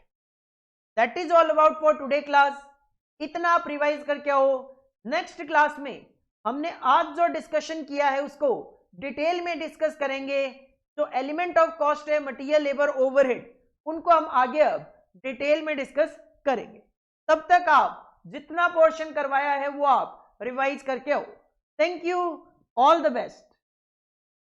That is all about for today class. इतना आप रिवाइज करके आओ। नेक्स्ट क्लास में हमने आज जो डिस्कशन किया है उसको डिटेल में डिस्कस करेंगे। जो एलिमेंट ऑफ कॉस्ट है, मटेरियल, लेबर, ओवरहेड, उनको हम आगे अब डिटेल में डिस्कस करेंगे। तब तक आप जितना पोर्शन करवाया है वो आप रिवाइज करके आओ। Thank you, all the best.